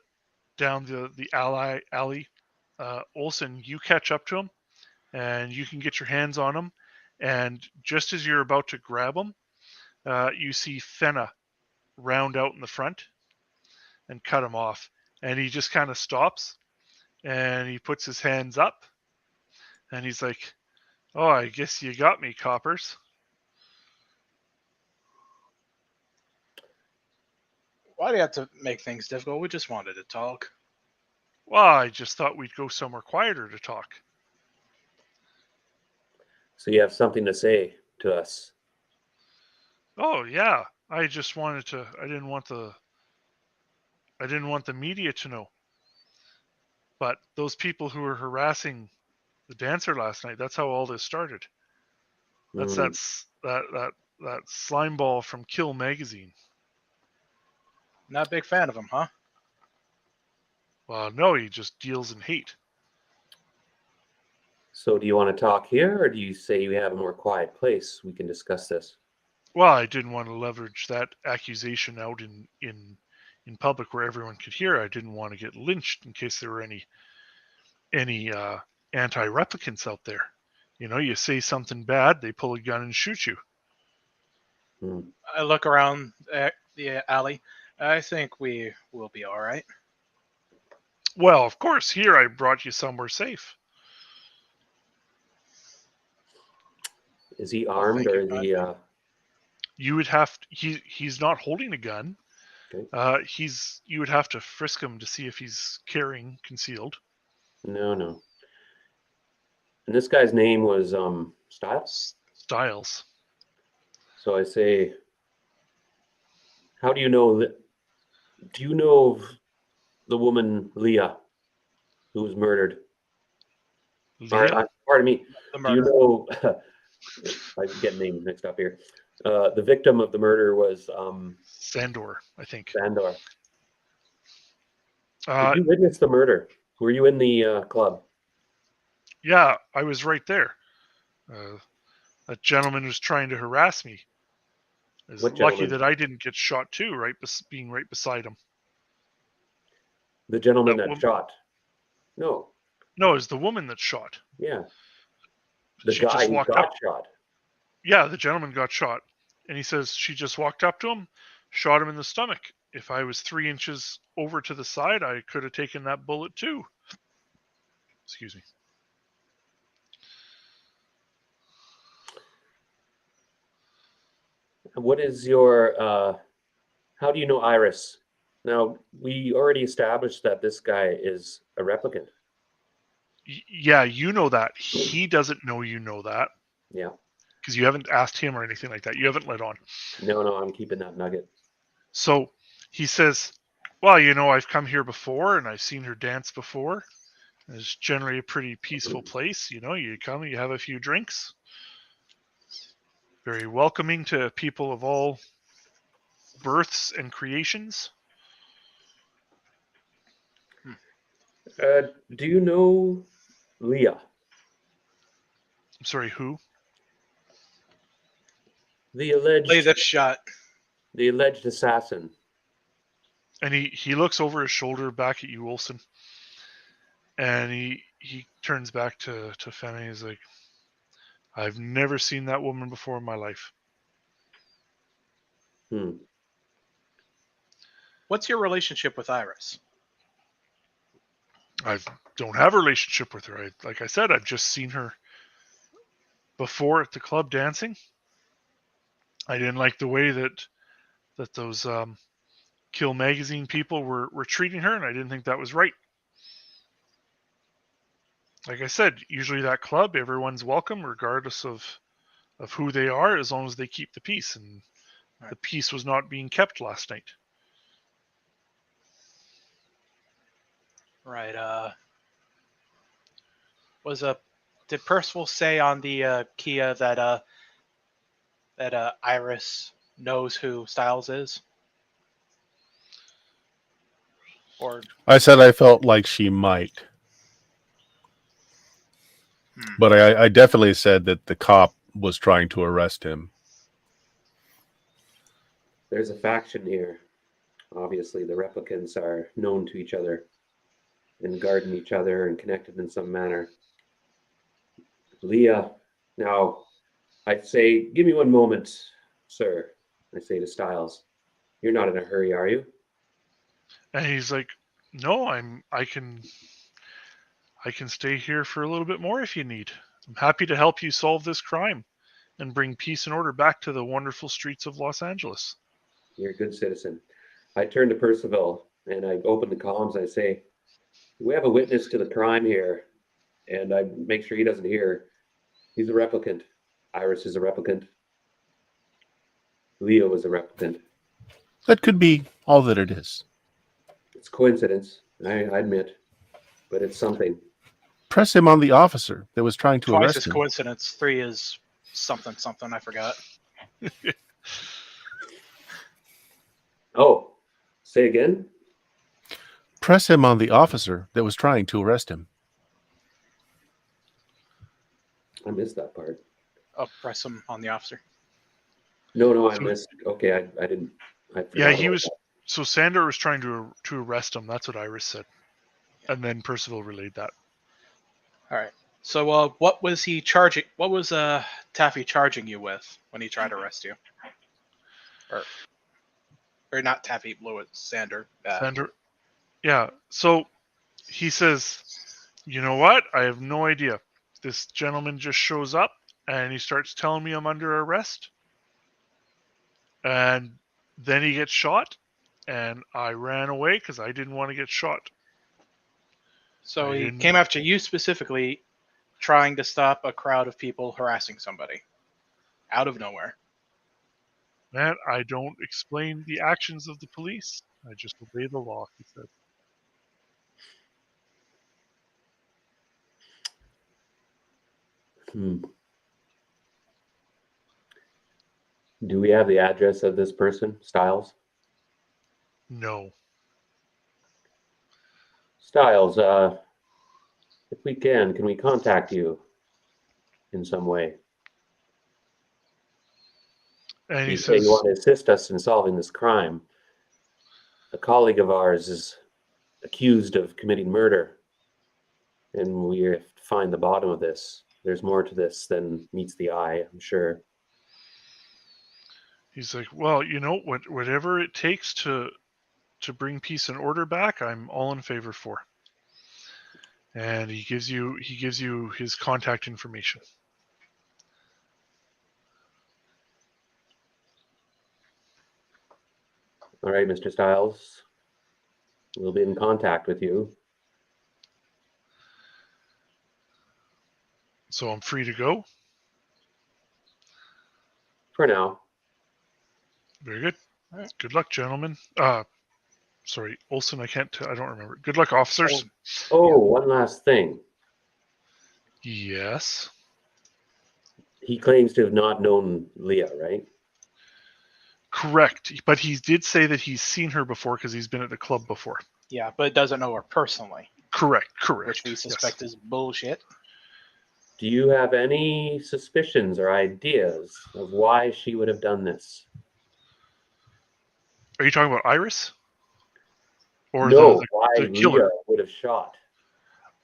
alley, Olsen, you catch up to him, and you can get your hands on him. And just as you're about to grab him, you see Fenna round out in the front and cut him off. And he just kind of stops, and he puts his hands up, and he's like, "Oh, I guess you got me, coppers." Why do you have to make things difficult? We just wanted to talk. Well, I just thought we'd go somewhere quieter to talk. So you have something to say to us. Oh yeah, I just wanted to. I didn't want the media to know. But those people who were harassing the dancer last night, that's how all this started. That's that slime ball from Kill Magazine. Not a big fan of him, huh? Well, no, he just deals in hate. So do you want to talk here, or do you say you have a more quiet place we can discuss this? Well, I didn't want to leverage that accusation out in public where everyone could hear. I didn't want to get lynched in case there were any anti-replicants out there. You know, you say something bad, they pull a gun and shoot you. I look around the alley. I think we will be all right. Well, of course, here I brought you somewhere safe. Is he armed, or is he? You would have to, he's not holding a gun. Okay. You would have to frisk him to see if he's carrying concealed. No. And this guy's name was Styles? Styles. So I say, how do you know that? Do you know of the woman Leah who was murdered? Leah? Pardon me. The Do you murder. know? I get names mixed up here. The victim of the murder was Sandor, I think. Sandor. Did you witness the murder? Were you in the club? Yeah, I was right there. A gentleman was trying to harass me. It's What lucky gentleman? that I didn't get shot too, being right beside him. The gentleman That that shot? No. No, it was the woman that shot. Yeah. The She guy just who walked got up. shot. Yeah, the gentleman got shot. And he says she just walked up to him, shot him in the stomach. If I was 3 inches over to the side, I could have taken that bullet too. Excuse me. What is your, how do you know Iris? Now, we already established that this guy is a replicant. Yeah, you know that. He doesn't know you know that. Yeah. Because you haven't asked him or anything like that. You haven't let on. No, I'm keeping that nugget. So he says, well, you know, I've come here before and I've seen her dance before. It's generally a pretty peaceful place. You know, you come, you have a few drinks. Very welcoming to people of all births and creations. Do you know Leah? I'm sorry, who? The alleged... Play that shot. The alleged assassin. And he looks over his shoulder back at you, Olsen. And he turns back to Fenny. He's like, I've never seen that woman before in my life. What's your relationship with Iris? I don't have a relationship with her. Like I said, I've just seen her before at the club dancing. I didn't like the way that those Kill Magazine people were treating her, and I didn't think that was right. Like I said, usually that club, everyone's welcome, regardless of who they are, as long as they keep the peace. And the peace was not being kept last night. Right. Did Percival say on the Kia that Iris knows who Styles is? Or I said I felt like she might, but I definitely said that the cop was trying to arrest him. There's a faction here. Obviously, the replicants are known to each other and guarding each other and connected in some manner. Leah, now, I say, give me one moment, sir. I say to Styles, you're not in a hurry, are you? And he's like, "No, I can stay here for a little bit more if you need. I'm happy to help you solve this crime and bring peace and order back to the wonderful streets of Los Angeles." You're a good citizen. I turn to Percival and I open the columns. I say, we have a witness to the crime here, and I make sure he doesn't hear. He's a replicant. Iris is a replicant. Leo is a replicant. That could be all that it is. It's coincidence, I admit, but it's something. Press him on the officer that was trying to twice arrest is him. coincidence. 3 is something. I forgot. Oh, say again? Press him on the officer that was trying to arrest him. I missed that part. Oh, press him on the officer. No, I missed. Okay, I didn't. I Yeah, forgot he about was. that. So Sandor was trying to arrest him. That's what Iris said, and then Percival relayed that. All right. So, what was he charging? What was Taffy charging you with when he tried to arrest you? Or not Taffy, Lewis, Sander. Sandor. Yeah. So he says, "You know what? I have no idea. This gentleman just shows up and he starts telling me I'm under arrest, and then he gets shot, and I ran away because I didn't want to get shot." So I he didn't- came after you specifically, trying to stop a crowd of people harassing somebody out of nowhere. Man, I don't explain the actions of the police. I just obey the law, he said. Do we have the address of this person, Styles? No. Styles, if we can we contact you in some way? And he You say says, you want to assist us in solving this crime. A colleague of ours is accused of committing murder, and we have to find the bottom of this. There's more to this than meets the eye, I'm sure. he's like, well, you know, whatever it takes to bring peace and order back, I'm all in favor for. And he gives you his contact information. All right, Mr. Styles, we'll be in contact with you. So I'm free to go. For now. Very good. All right. Good luck, gentlemen. Sorry, Olson, I don't remember. Good luck, officers. Oh, one last thing. Yes. He claims to have not known Leah, right? Correct. But he did say that he's seen her before because he's been at the club before. Yeah, but doesn't know her personally, Correct. which we suspect is bullshit. Do you have any suspicions or ideas of why she would have done this? Are you talking about Iris? Or no, the why killer? Leah would have shot.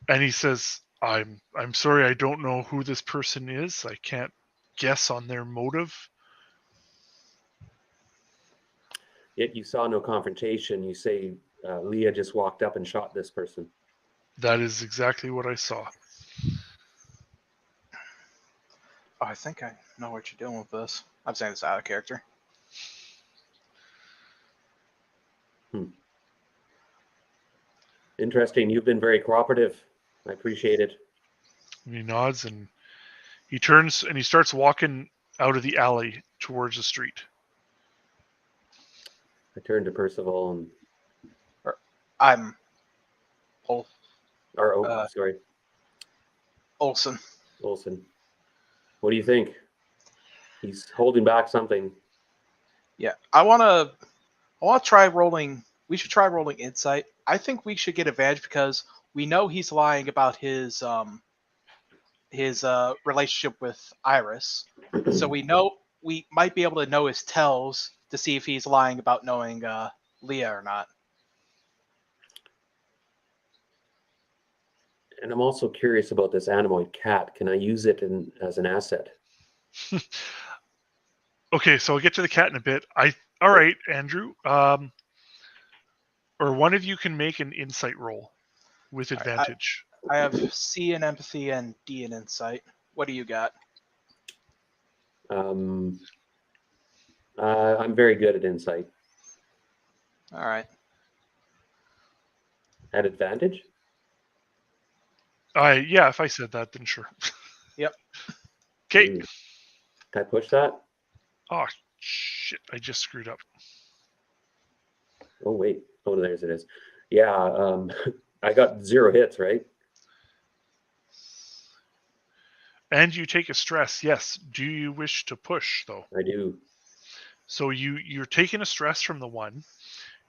And he says, I'm sorry, I don't know who this person is. I can't guess on their motive. Yet you saw no confrontation. You say Leah just walked up and shot this person. That is exactly what I saw. Oh, I think I know what you're doing with this. I'm saying this out of character. Interesting. You've been very cooperative. I appreciate it. And he nods and he turns and he starts walking out of the alley towards the street. I turn to Percival and I'm Oh, Or sorry, Olson. Olson. What do you think? He's holding back something. Yeah, I wanna try rolling. We should try rolling insight. I think we should get advantage because we know he's lying about his relationship with Iris. So we know we might be able to know his tells to see if he's lying about knowing Leah or not. And I'm also curious about this animoid cat. Can I use it as an asset? Okay, so I'll get to the cat in a bit. All right, Andrew. Or one of you can make an insight roll with advantage. I have C in empathy and D in insight. What do you got? I'm very good at insight. All right. At advantage? Yeah, if I said that, then sure. Yep. Okay. Can I push that? Oh shit! I just screwed up. Oh wait. Oh, there's it is. Yeah. I got 0 hits, right? And you take a stress. Yes. Do you wish to push though? I do. So you're taking a stress from the 1.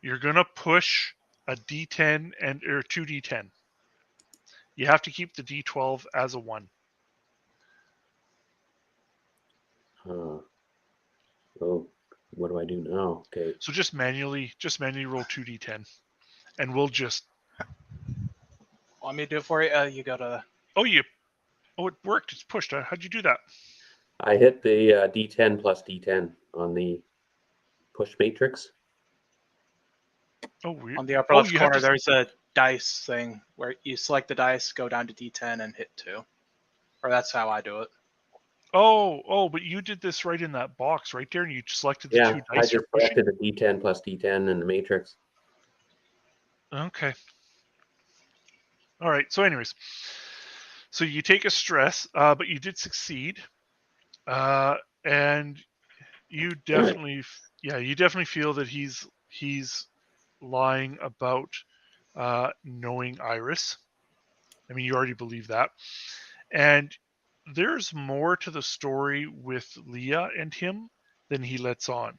You're gonna push a D10 or 2D10. You have to keep the D12 as a 1. Oh, what do I do now? Okay. So just manually roll 2D10, and we'll just. Want me to do it for you? You go to. Oh, it worked. It's pushed. How'd you do that? I hit the D10 plus D10 on the push matrix. Oh, weird. On the upper left corner, there's a dice thing where you select the dice, go down to D10, and hit 2. Or that's how I do it. Oh, but you did this right in that box right there, and you selected the 2 dice. I just selected the D10 plus D10 in the matrix. Okay. All right. So, anyways, so you take a stress, but you did succeed, and you definitely, feel that he's lying about knowing Iris. I mean, you already believe that, and there's more to the story with Leah and him than he lets on.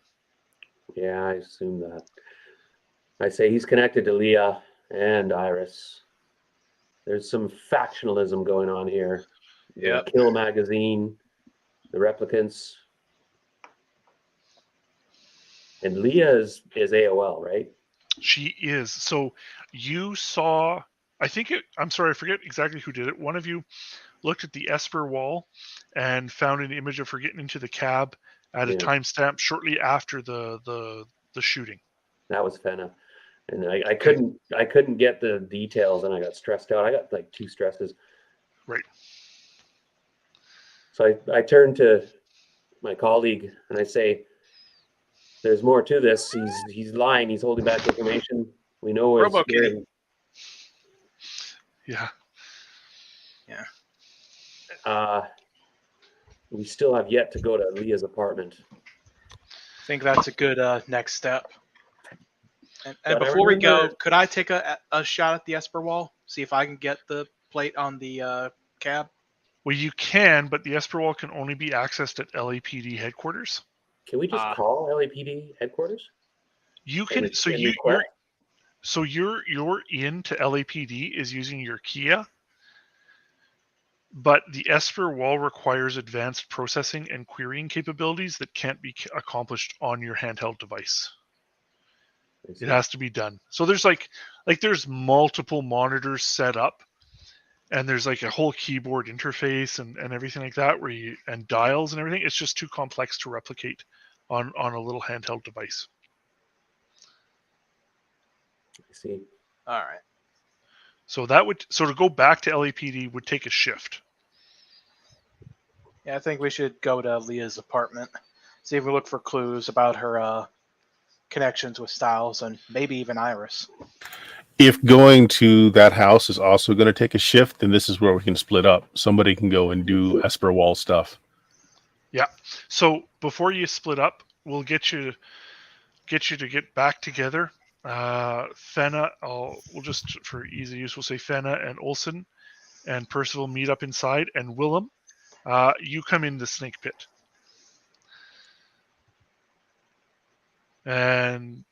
Yeah, I assume that. I say he's connected to Leah and Iris. There's some factionalism going on here. Yeah. The Kill magazine, the replicants. And Leah is AOL, right? She is. So you saw, I'm sorry, I forget exactly who did it. One of you looked at the Esper wall and found an image of her getting into the cab at a timestamp shortly after the shooting. That was Fenna. And I couldn't get the details, and I got stressed out. I got like 2 stresses. Right. So I turned to my colleague and I say, "There's more to this. He's lying. He's holding back information. We know where Robo Kitty. Yeah. We still have yet to go to Leah's apartment. I think that's a good next step. And before we go, could I take a shot at the Esper wall? See if I can get the plate on the cab? Well, you can, but the Esper wall can only be accessed at LAPD headquarters. Can we just call LAPD headquarters? You can. So your into LAPD is using your Kia, but the Esper wall requires advanced processing and querying capabilities that can't be accomplished on your handheld device. It has to be done. So there's like there's multiple monitors set up, and there's like a whole keyboard interface and everything like that and dials and everything. It's just too complex to replicate on a little handheld device. I see. All right. So to go back to LAPD would take a shift. Yeah, I think we should go to Leah's apartment, see if we look for clues about her connections with Styles and maybe even Iris. If going to that house is also going to take a shift, then this is where we can split up. Somebody can go and do Esper wall stuff. Yeah. So before you split up, we'll get you to get back together. Fenna, we'll just for easy use, we'll say Fenna and Olson and Percival meet up inside, and Willem, you come in the snake pit. And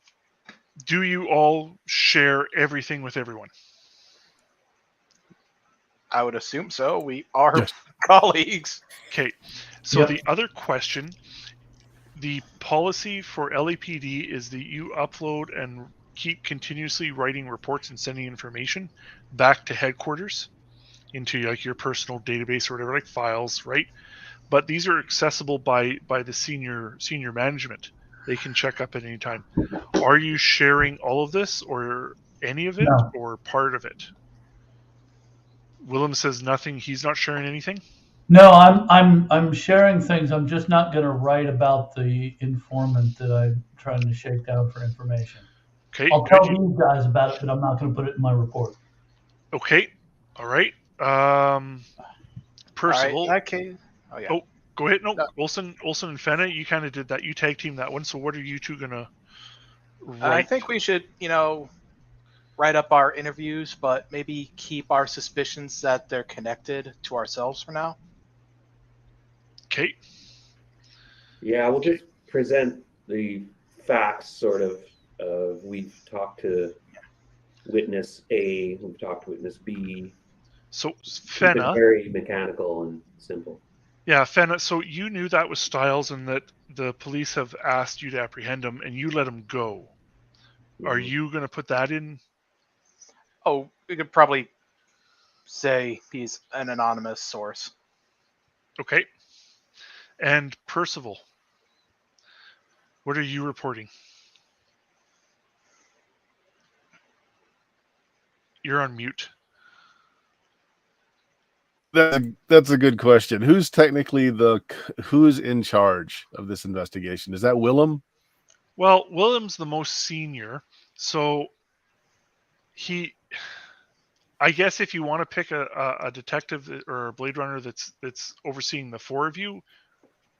do you all share everything with everyone? I would assume so. We are Yes. colleagues. Okay. So Yep. the other question, the policy for LAPD is that you upload and keep continuously writing reports and sending information back to headquarters into like your personal database or whatever, like files, right? But these are accessible by the senior management. They can check up at any time. Are you sharing all of this, or any of it, No. or part of it? Willem says nothing. He's not sharing anything. No, I'm sharing things. I'm just not going to write about the informant that I'm trying to shake down for information. Okay, I'll good. tell these guys about it, but I'm not going to put it in my report. Okay, all right. All right, Percival. in that case. Oh yeah. Oh, go ahead. No, No. Olson and Fenna, you kind of did that. You tag team that one. So what are you two gonna I write? think we should, write up our interviews, but maybe keep our suspicions that they're connected to ourselves for now. Okay. Yeah, we'll just present the facts, sort of. We've talked to witness A, we've talked to witness B. So Keep it Fenna, very mechanical and simple. yeah, Fenna. So you knew that was Styles, and that the police have asked you to apprehend him, and you let him go. Are Mhm. you gonna put that in? Oh, we could probably say he's an anonymous source. Okay. And Percival, what are you reporting? You're on mute. That's a good question. Who's in charge of this investigation? Is that Willem? Well, William's the most senior, so I guess if you want to pick a detective or a Blade Runner that's overseeing the four of you,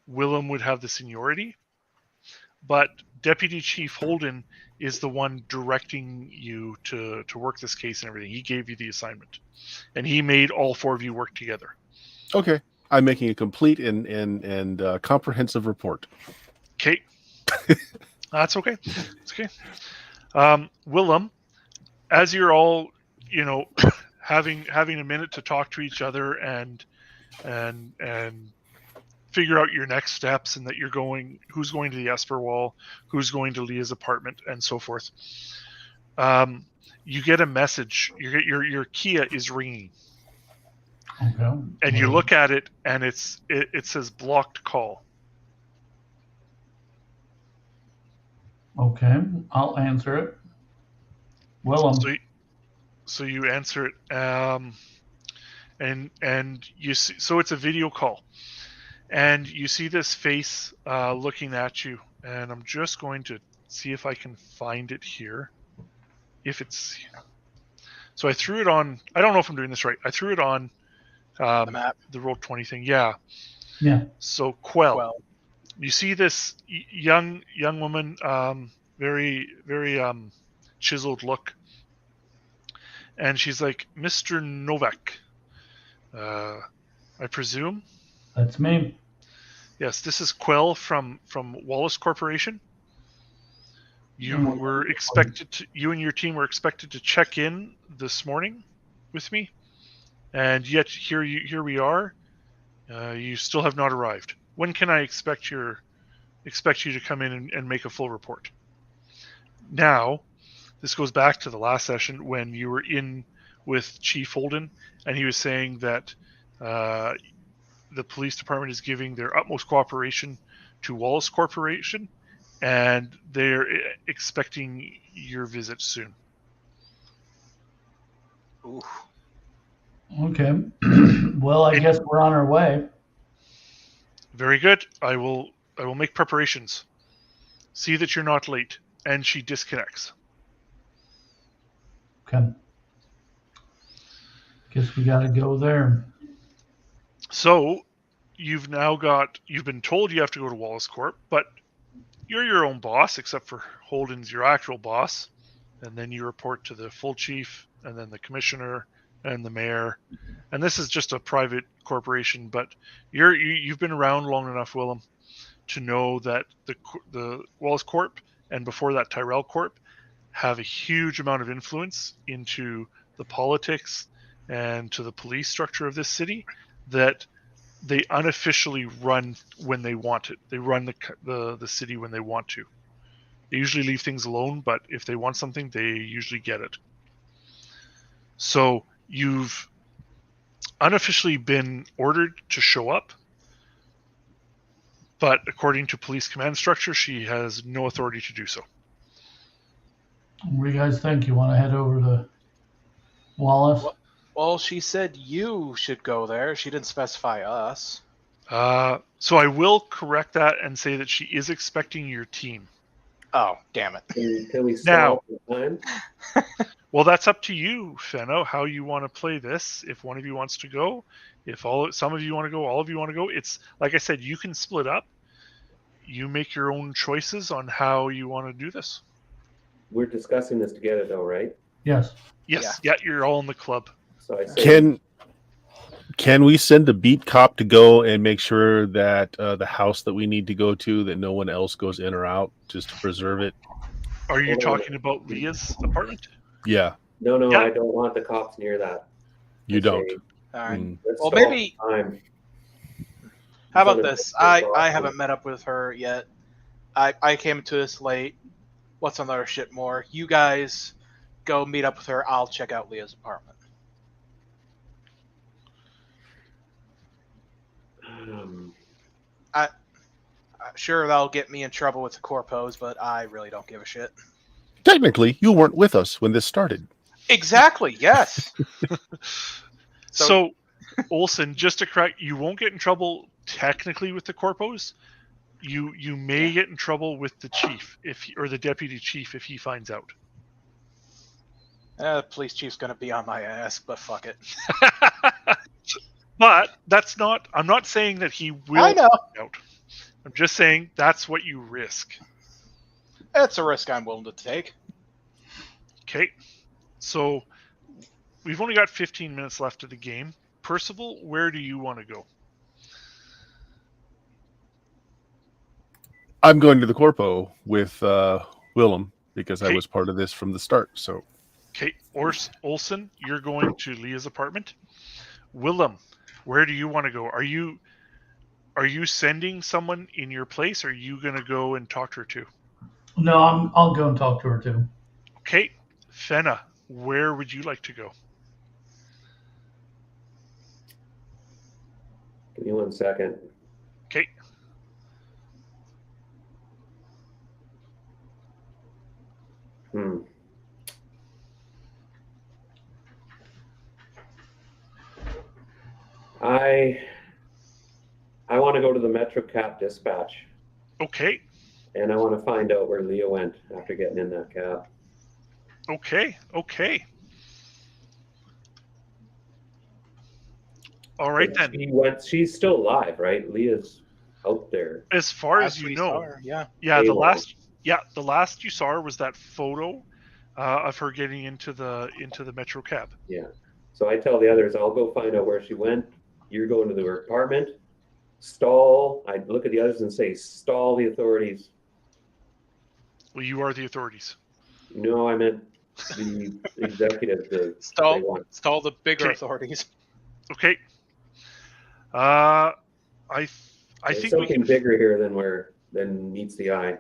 Willem would have the seniority. But Deputy Chief Holden is the one directing you to work this case and everything. He gave you the assignment, and he made all four of you work together. Okay, I'm making a complete and comprehensive report. Okay, that's okay. It's okay. Willem, as you're all, having a minute to talk to each other and figure out your next steps, and that who's going to the Esper Wall, who's going to Leah's apartment, and so forth. You get a message. Your Kia is ringing, Okay. and you look at it, and it says blocked call. Okay, I'll answer it. Willem. So you answer it, and you see. So it's a video call, and you see this face looking at you. And I'm just going to see if I can find it here. If it's so, I threw it on. I don't know if I'm doing this right. I threw it on The map. the Roll20 thing. Yeah. Yeah. So Quell, Well, you see this young woman, very chiseled look, and she's like, "Mr. Novak, I presume." That's me. Yes, this is Quell from Wallace Corporation. You and your team were expected to check in this morning with me, and yet here we are. You still have not arrived. When can I expect you to come in and make a full report? Now, this goes back to the last session when you were in with Chief Holden, and he was saying that the police department is giving their utmost cooperation to Wallace Corporation, and they're expecting your visit soon. ooh. Okay. Well, I guess we're on our way. Very good. I will make preparations. See that you're not late. And she disconnects. Okay. Guess we got to go there. So you've been told you have to go to Wallace Corp, but you're your own boss, except for Holden's your actual boss. and then you report to the full chief, and then the commissioner, and the mayor. And this is just a private corporation, but you've been around long enough, Willem, to know that the Wallace Corp and before that Tyrell Corp have a huge amount of influence into the politics and to the police structure of this city, that they unofficially run when they want it. They run the city when they want to. They usually leave things alone, but if they want something, they usually get it. So you've unofficially been ordered to show up, but according to police command structure, she has no authority to do so. What do you guys think? You want to head over to Wallace? Well, she said you should go there. She didn't specify us. So I will correct that and say that she is expecting your team. Oh, damn it. Can we stall the time? Well, that's up to you, Fenno, how you want to play this. If one of you wants to go, if some of you want to go, all of you want to go. It's like I said, you can split up. You make your own choices on how you want to do this. We're discussing this together, though, right? Yes. Yes, yeah, you're all in the club. So I say, Can we send a beat cop to go and make sure that the house that we need to go to, that no one else goes in or out, just to preserve it? Are you Hold on. talking about Leah's apartment? Yeah, no, Yeah. I don't want the cops near that. you I don't. say, All right. Mm. let's Well, stall maybe- time. How about Send a this? picture of I Rob. haven't met up with her yet. I came to this late. What's another shit more? You guys go meet up with her. I'll check out Leah's apartment. Sure, that'll get me in trouble with the corpos, but I really don't give a shit. Technically, you weren't with us when this started. Exactly, yes. So, Olson, just to correct, you won't get in trouble technically with the corpos. You may get in trouble with the chief or the deputy chief if he finds out. The police chief's gonna be on my ass, but fuck it. But that's not. I'm not saying that he will I know. find out. I'm just saying that's what you risk. It's a risk I'm willing to take. Okay. So we've only got 15 minutes left of the game. Percival, where do you want to go? I'm going to the Corpo with Willem because I Okay. was part of this from the start. So Okay, Olson, you're going to Leah's apartment. Willem, where do you want to go? Are you sending someone in your place? Or are you going to go and talk to her too? No, I'll go and talk to her too. Okay, Fenna, where would you like to go? Give me 1 second. Okay. I want to go to the Metro Cab dispatch, Okay. and I want to find out where Leah went after getting in that cab. Okay. All right then. She's still alive, right? Leah's out there. As far As as you we know, saw her, yeah. yeah. The AWOL. last you saw her was that photo of her getting into the Metro cab. Yeah. So I tell the others, I'll go find out where she went. You're going to her apartment. Stall. I look at the others and say, stall the authorities. Well, you are the authorities. No, I meant the executive. Stall the bigger Okay. authorities. Okay. I There's think we something can. bigger here than meets the eye.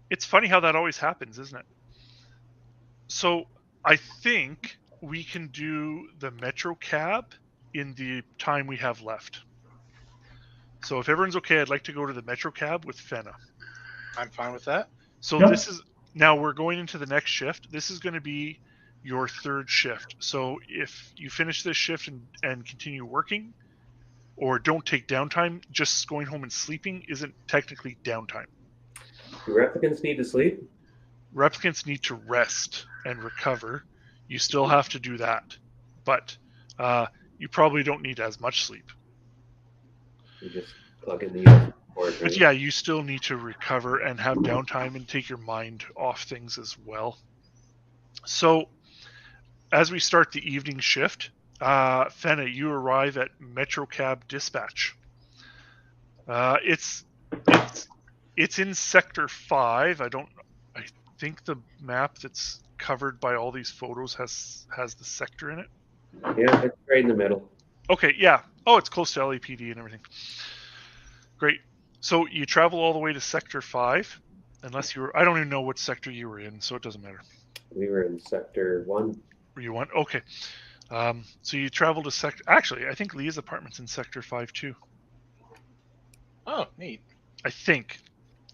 It's funny how that always happens, isn't it? So I think we can do the Metro cab in the time we have left. So if everyone's okay, I'd like to go to the Metro cab with Fenna. I'm fine with that. So Yep. this is now we're going into the next shift. This is going to be your third shift. So if you finish this shift and continue working, or don't take downtime, just going home and sleeping isn't technically downtime. Do replicants need to sleep? Replicants need to rest and recover. You still have to do that, but you probably don't need as much sleep. You just plug in the USB port, right? But yeah, you still need to recover and have downtime and take your mind off things as well. So as we start the evening shift, Fenna, you arrive at Metrocab Dispatch. It's in Sector 5. I think the map that's covered by all these photos has the sector in it. Yeah, it's right in the middle. Okay, yeah. Oh, it's close to LAPD and everything. Great. So you travel all the way to Sector 5, unless you were. I don't even know what sector you were in, so it doesn't matter. We were in Sector 1. Were you one? Okay. So you travel to Sector. Actually, I think Leah's apartment's in Sector 5 too. Oh, neat. I think.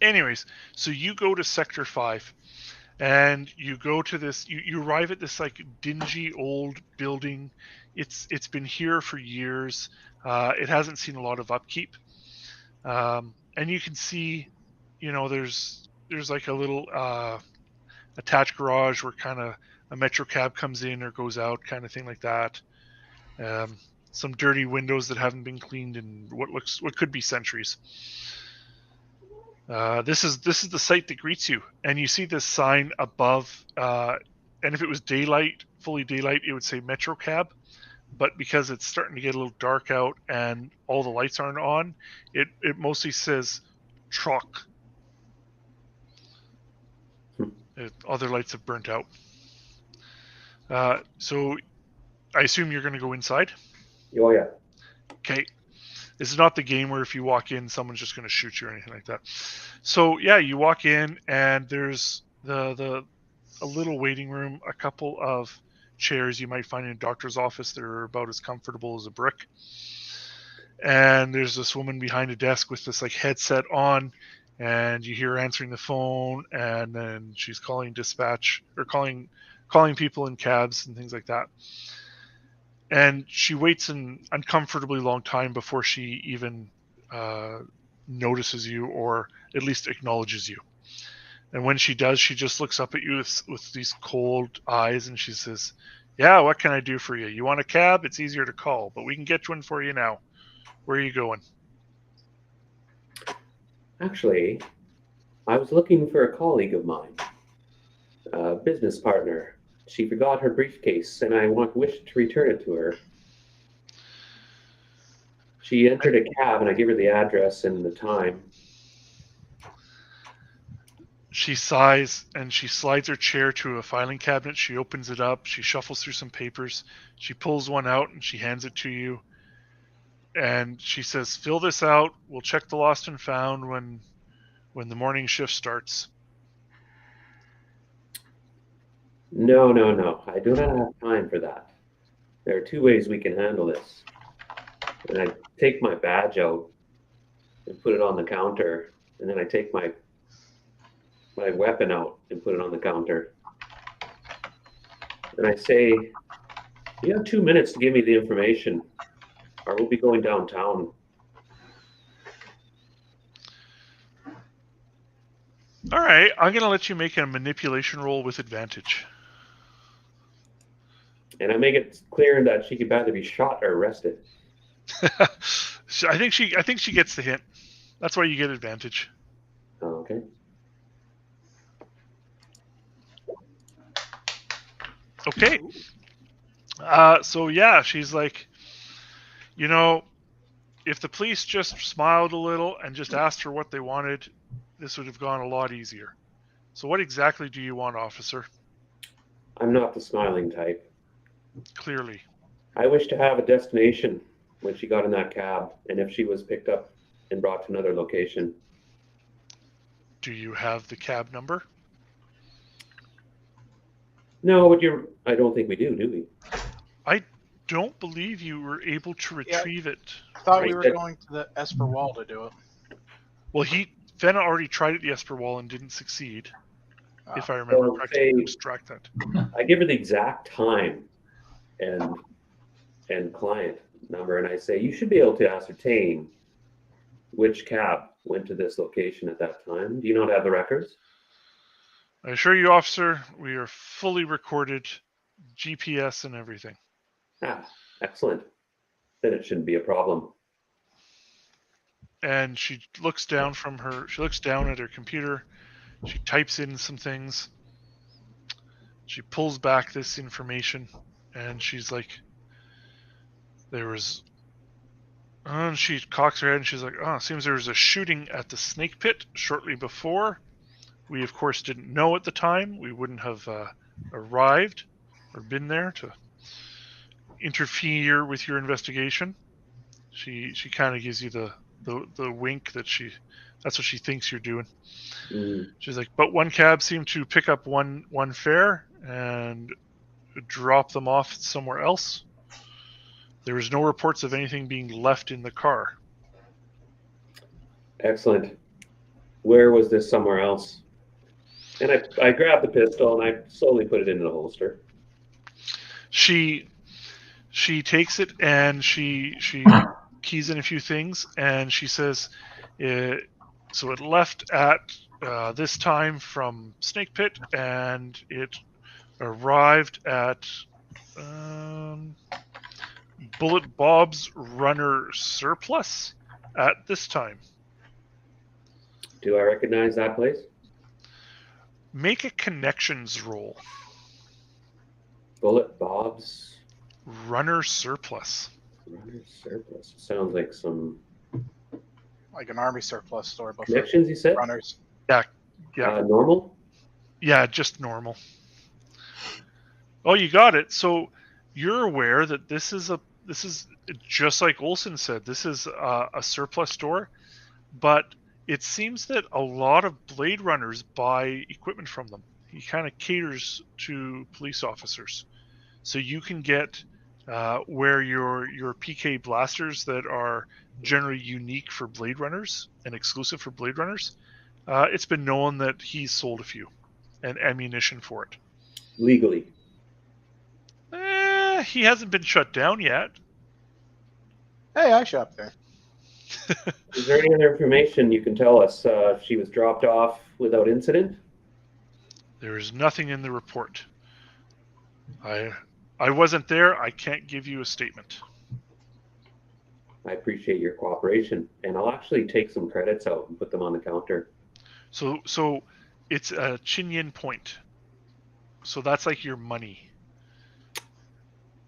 Anyways, so you go to Sector 5, and you go to this. You arrive at this like dingy old building. It's been here for years. It hasn't seen a lot of upkeep. And you can see, there's like a little attached garage where kind of a metro cab comes in or goes out, kind of thing like that. Some dirty windows that haven't been cleaned in what could be centuries. This is the site that greets you, and you see this sign above. And if it was daylight, fully daylight, it would say Metro Cab. But because it's starting to get a little dark out and all the lights aren't on, it mostly says truck. Other lights have burnt out. So I assume you're going to go inside? Oh, yeah. Okay. This is not the game where if you walk in, someone's just going to shoot you or anything like that. So yeah, you walk in and there's a little waiting room, a couple of chairs you might find in a doctor's office that are about as comfortable as a brick. And there's this woman behind a desk with this like headset on, and you hear her answering the phone, and then she's calling dispatch or calling people in cabs and things like that. And she waits an uncomfortably long time before she even notices you or at least acknowledges you. And when she does, she just looks up at you with these cold eyes and she says, "Yeah, what can I do for you? You want a cab? It's easier to call, but we can get one for you now. Where are you going?" Actually, I was looking for a colleague of mine, a business partner. She forgot her briefcase, and I wish to return it to her. She entered a cab, and I gave her the address and the time. She sighs and she slides her chair to a filing cabinet. She opens it up. She shuffles through some papers. She pulls one out and she hands it to you. And she says, "Fill this out. We'll check the lost and found when the morning shift starts." No. I do not have time for that. There are two ways we can handle this. And I take my badge out and put it on the counter, and then I take my weapon out and put it on the counter. And I say, "You have 2 minutes to give me the information, or we'll be going downtown." All right, I'm going to let you make a manipulation roll with advantage. And I make it clear that she could either be shot or arrested. I think she gets the hint. That's why you get advantage. Okay. Okay. So yeah, she's like, if the police just smiled a little and just asked for what they wanted, this would have gone a lot easier. So what exactly do you want, officer? I'm not the smiling type. Clearly. I wish to have a destination when she got in that cab, and if she was picked up and brought to another location. Do you have the cab number? No, but I don't think we do we? I don't believe you were able to retrieve it. I thought Right, we were that- going to the Esper Wall to do it. Well, Fenna already tried at the Esper Wall and didn't succeed. Ah. If I remember Well, correctly, say- extract that. I give her the exact time and client number, and I say, "You should be able to ascertain which cab went to this location at that time. Do you not have the records?" I assure you, officer, we are fully recorded, GPS and everything. Ah, excellent. Then it shouldn't be a problem. And she looks down at her computer. She types in some things. She pulls back this information, and she's like, there was... And she cocks her head, and she's like, oh, it seems there was a shooting at the snake pit shortly before. We, of course, didn't know at the time. We wouldn't have arrived or been there to interfere with your investigation. She kind of gives you the wink that that's what she thinks you're doing. She's like, but one cab seemed to pick up one fare and drop them off somewhere else. There was no reports of anything being left in the car. Excellent. Where was this somewhere else? And I grabbed the pistol and I slowly put it into the holster. She takes it and she keys in a few things, and she says, so it left at this time from Snake Pit, and it arrived at Bullet Bob's Runner Surplus at this time. Do I recognize that place? Make a connections roll. Bullet Bob's Runner Surplus. Runner Surplus. Sounds like some Like an army surplus store, but for connections, you said? runners. Yeah. Normal? Yeah, just normal. Oh, you got it. So you're aware that this is just like Olson said. This is a surplus store, but it seems that a lot of Blade Runners buy equipment from them. He kind of caters to police officers, so you can get where your PK blasters that are generally unique for Blade Runners and exclusive for Blade Runners. It's been known that he's sold a few, and ammunition for it. Legally. He hasn't been shut down yet. Hey, I shop there. Is there any other information you can tell us? She was dropped off without incident? There is nothing in the report. I wasn't there. I can't give you a statement. I appreciate your cooperation, and I'll actually take some credits out and put them on the counter. So it's a Chinyin point. So that's like your money.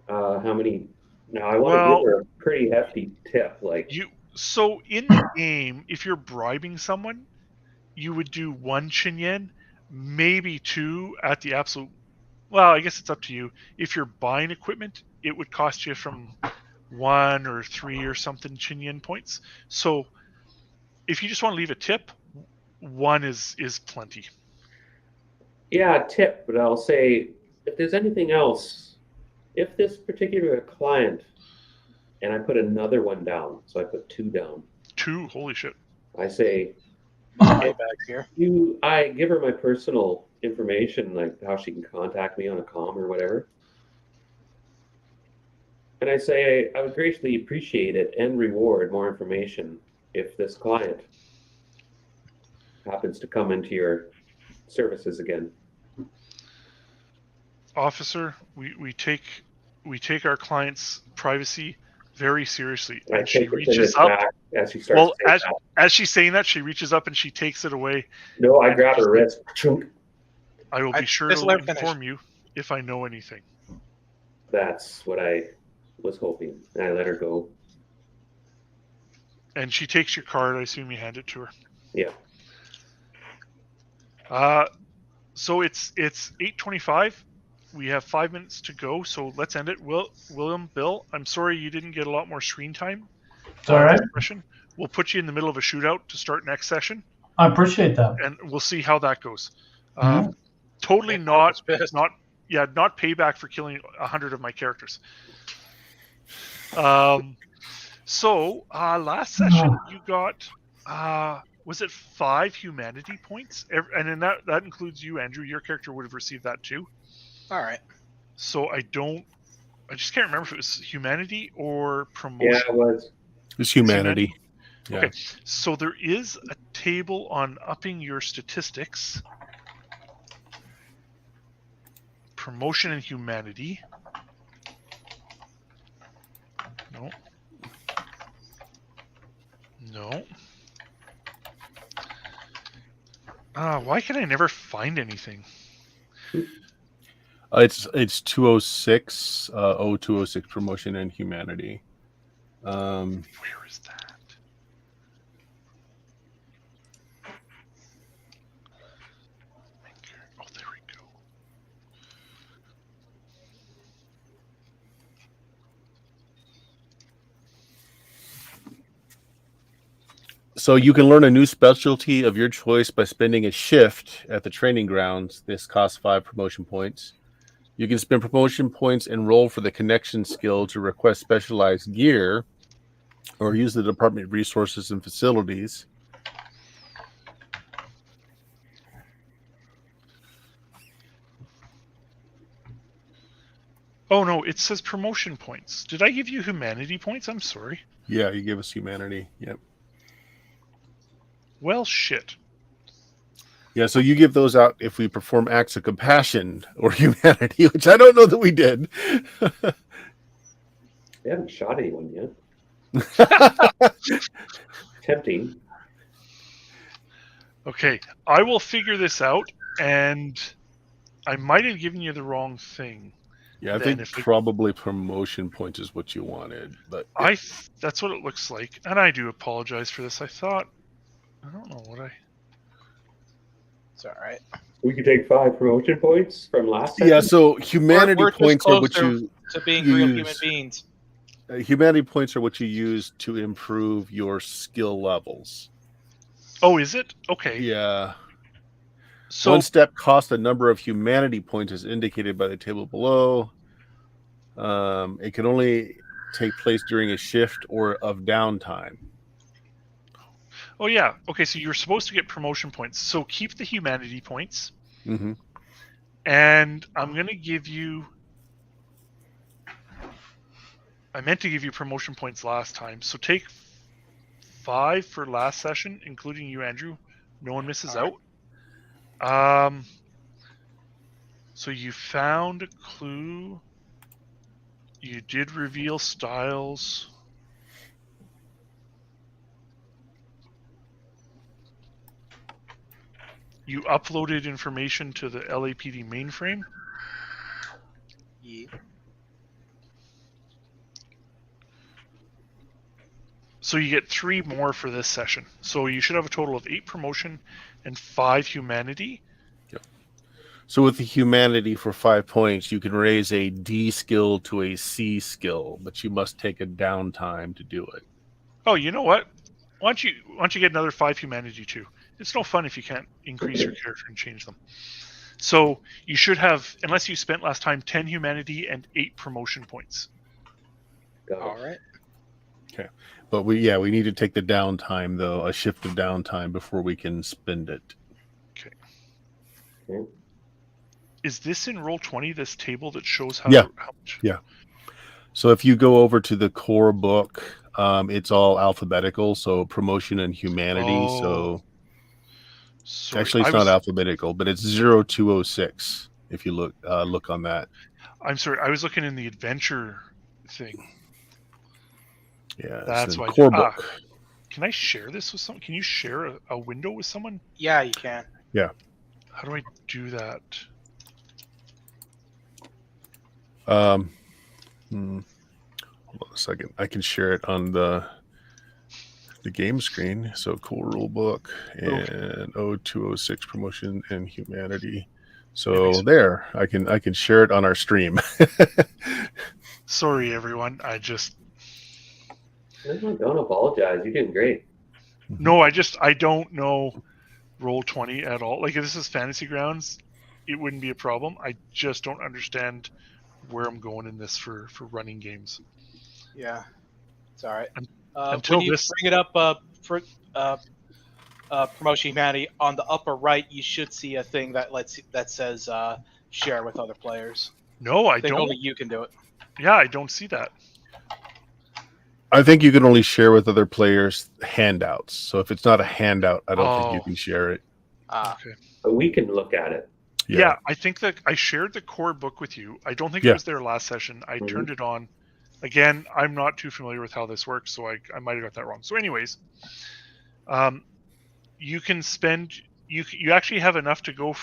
How many? Now I want to give her a pretty hefty tip. So in the game, if you're bribing someone, you would do 1 Chinyin, maybe 2 at the absolute. Well, I guess it's up to you. If you're buying equipment, it would cost you from 1 or 3 or something Chinyin points. So if you just want to leave a tip, 1 is plenty. Yeah, tip, but I'll say if there's anything else, if this particular client, and I put another 1 down, so I put 2 down. 2? Holy shit. I say, Bags here. I give her my personal information, like how she can contact me on a comm or whatever. And I say I would greatly appreciate it and reward more information if this client happens to come into your services again. Officer, we take our clients' privacy very seriously. And she reaches up. As she starts as she's saying that, she reaches up and she takes it away. No, I grab her wrist. I will be sure to inform you if I know anything. That's what I was hoping. And I let her go. And she takes your card. I assume you hand it to her. Yeah. So it's 8:25. We have 5 minutes to go, so let's end it. William, Bill, I'm sorry you didn't get a lot more screen time. It's all right. We'll put you in the middle of a shootout to start next session. I appreciate that. And we'll see how that goes. Totally not payback for killing 100 of my characters. So last session you got was it 5 humanity points? And then that includes you, Andrew. Your character would have received that too. All right. So I just can't remember if it was humanity or promotion. Yeah, it was. It's humanity. Yeah. Okay, so there is a table on upping your statistics. Promotion and humanity. No. Why can I never find anything? It's 206, 0206 promotion and humanity. Where is that? Oh, there we go. So you can learn a new specialty of your choice by spending a shift at the training grounds. This costs 5 promotion points. You can spend promotion points and roll for the connection skill to request specialized gear, or use the department resources and facilities. Oh no, it says promotion points. Did I give you humanity points? I'm sorry. Yeah, you give us humanity. Yep. Well, shit. Yeah, so you give those out if we perform acts of compassion or humanity, which I don't know that we did. We haven't shot anyone yet. Tempting. Okay, I will figure this out, and I might have given you the wrong thing. Yeah, I Then think if we- probably promotion points is what you wanted, but that's what it looks like, and I do apologize for this. I don't know what I. It's all right. We could take 5 promotion points from last time. yeah. So humanity We're just points are what closer to being you real use. human beings. Humanity points are what you use to improve your skill levels. Oh, is it? Okay. Yeah. So One step costs a number of humanity points as indicated by the table below. It can only take place during a shift or of downtime. Oh yeah. Okay, so you're supposed to get promotion points. So keep the humanity points, Mm-hmm. and I'm going to give you. I meant to give you promotion points last time. So take 5 for last session, including you, Andrew. No one misses out. So you found a clue. You did reveal styles. You uploaded information to the LAPD mainframe. Yeah. So you get 3 more for this session. So you should have a total of 8 promotion and 5 humanity. So with the humanity for 5 points, you can raise a D skill to a C skill, but you must take a downtime to do it. Oh, you know what? Why don't you get another 5 humanity too? It's no fun if you can't increase your character and change them. So you should have, unless you spent last time, 10 humanity and 8 promotion points. Got it. All right. But we need to take the downtime though, a shift of downtime before we can spend it. Okay. Is this in Roll20, this table that shows how, Yeah. how much? Yeah. So if you go over to the core book, it's all alphabetical. So promotion and humanity. Oh, So sorry. actually, it's not alphabetical, but it's 0206. If you look on that. I'm sorry. I was looking in the adventure thing. Yeah, That's it's in why. the core book. Can I share this with someone? Can you share a window with someone? Yeah, you can. How do I do that? Hold on a second. I can share it on the game screen. So cool rule book and 0206 promotion and humanity. So there, I can share it on our stream. Sorry, everyone. I just No, don't apologize. You're doing great. no. I don't know Roll20 at all. Like if this is Fantasy Grounds, it wouldn't be a problem. I just don't understand where I'm going in this for running games. Yeah, it's all right. Until when you this- bring it up for promotion humanity on the upper right, you should see a thing that says share with other players. No, I I think don't. only you can do it. Yeah, I don't see that. I think you can only share with other players handouts. So if it's not a handout, I don't think you Oh. can share it. Okay. But we can look at it. Yeah, I think that I shared the core book with you. I don't think Yeah. it was there last session. I turned it on. Again, I'm not too familiar with how this works, so I might have got that wrong. So, anyways, you can spend. You actually have enough to go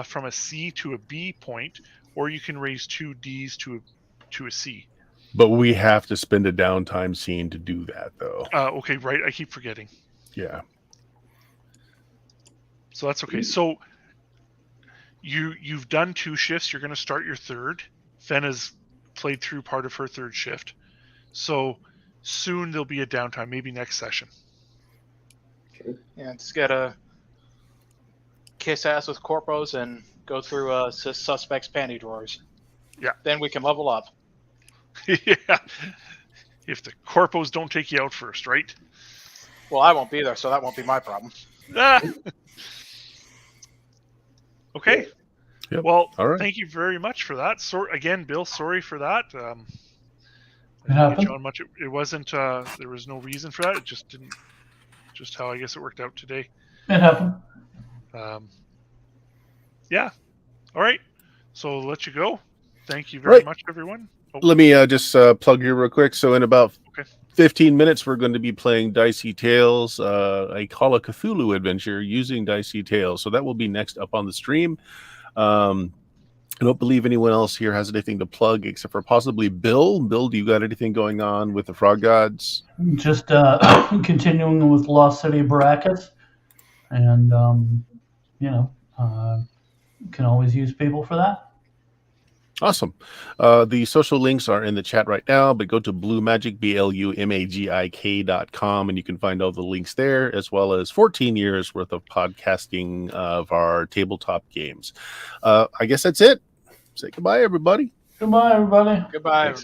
from a C to a B point, or you can raise 2 Ds to a C. But we have to spend a downtime scene to do that, though. Okay, right. I keep forgetting. Yeah. So that's okay. So you've done 2 shifts. You're going to start your third. Fen has played through part of her third shift. So soon there'll be a downtime, maybe next session. Yeah, just gotta kiss ass with corpos and go through suspects' panty drawers. Yeah. Then we can level up. Yeah. If the corpos don't take you out first, right? Well, I won't be there, so that won't be my problem. Ah! Okay. Yep. Well, All right. thank you very much for that. Again, Bill, sorry for that. It I didn't happened. get you on much. It wasn't. There was no reason for that. It just didn't. Just how I guess it worked out today. It happened. Yeah. All right. So I'll let you go. Thank you very much, everyone. Oh, Let me just plug here real quick. So in about Okay. 15 minutes, we're going to be playing Dicey Tales, a Call of Cthulhu adventure using Dicey Tales. So that will be next up on the stream. I don't believe anyone else here has anything to plug except for possibly Bill. Bill, do you got anything going on with the Frog Gods? Just continuing with Lost City of Baracus, and can always use people for that. Awesome. The social links are in the chat right now, but go to BlueMagic, BlueMagik.com, and you can find all the links there, as well as 14 years worth of podcasting of our tabletop games. I guess that's it. Say goodbye, everybody. Goodbye, everybody. Goodbye. Thanks.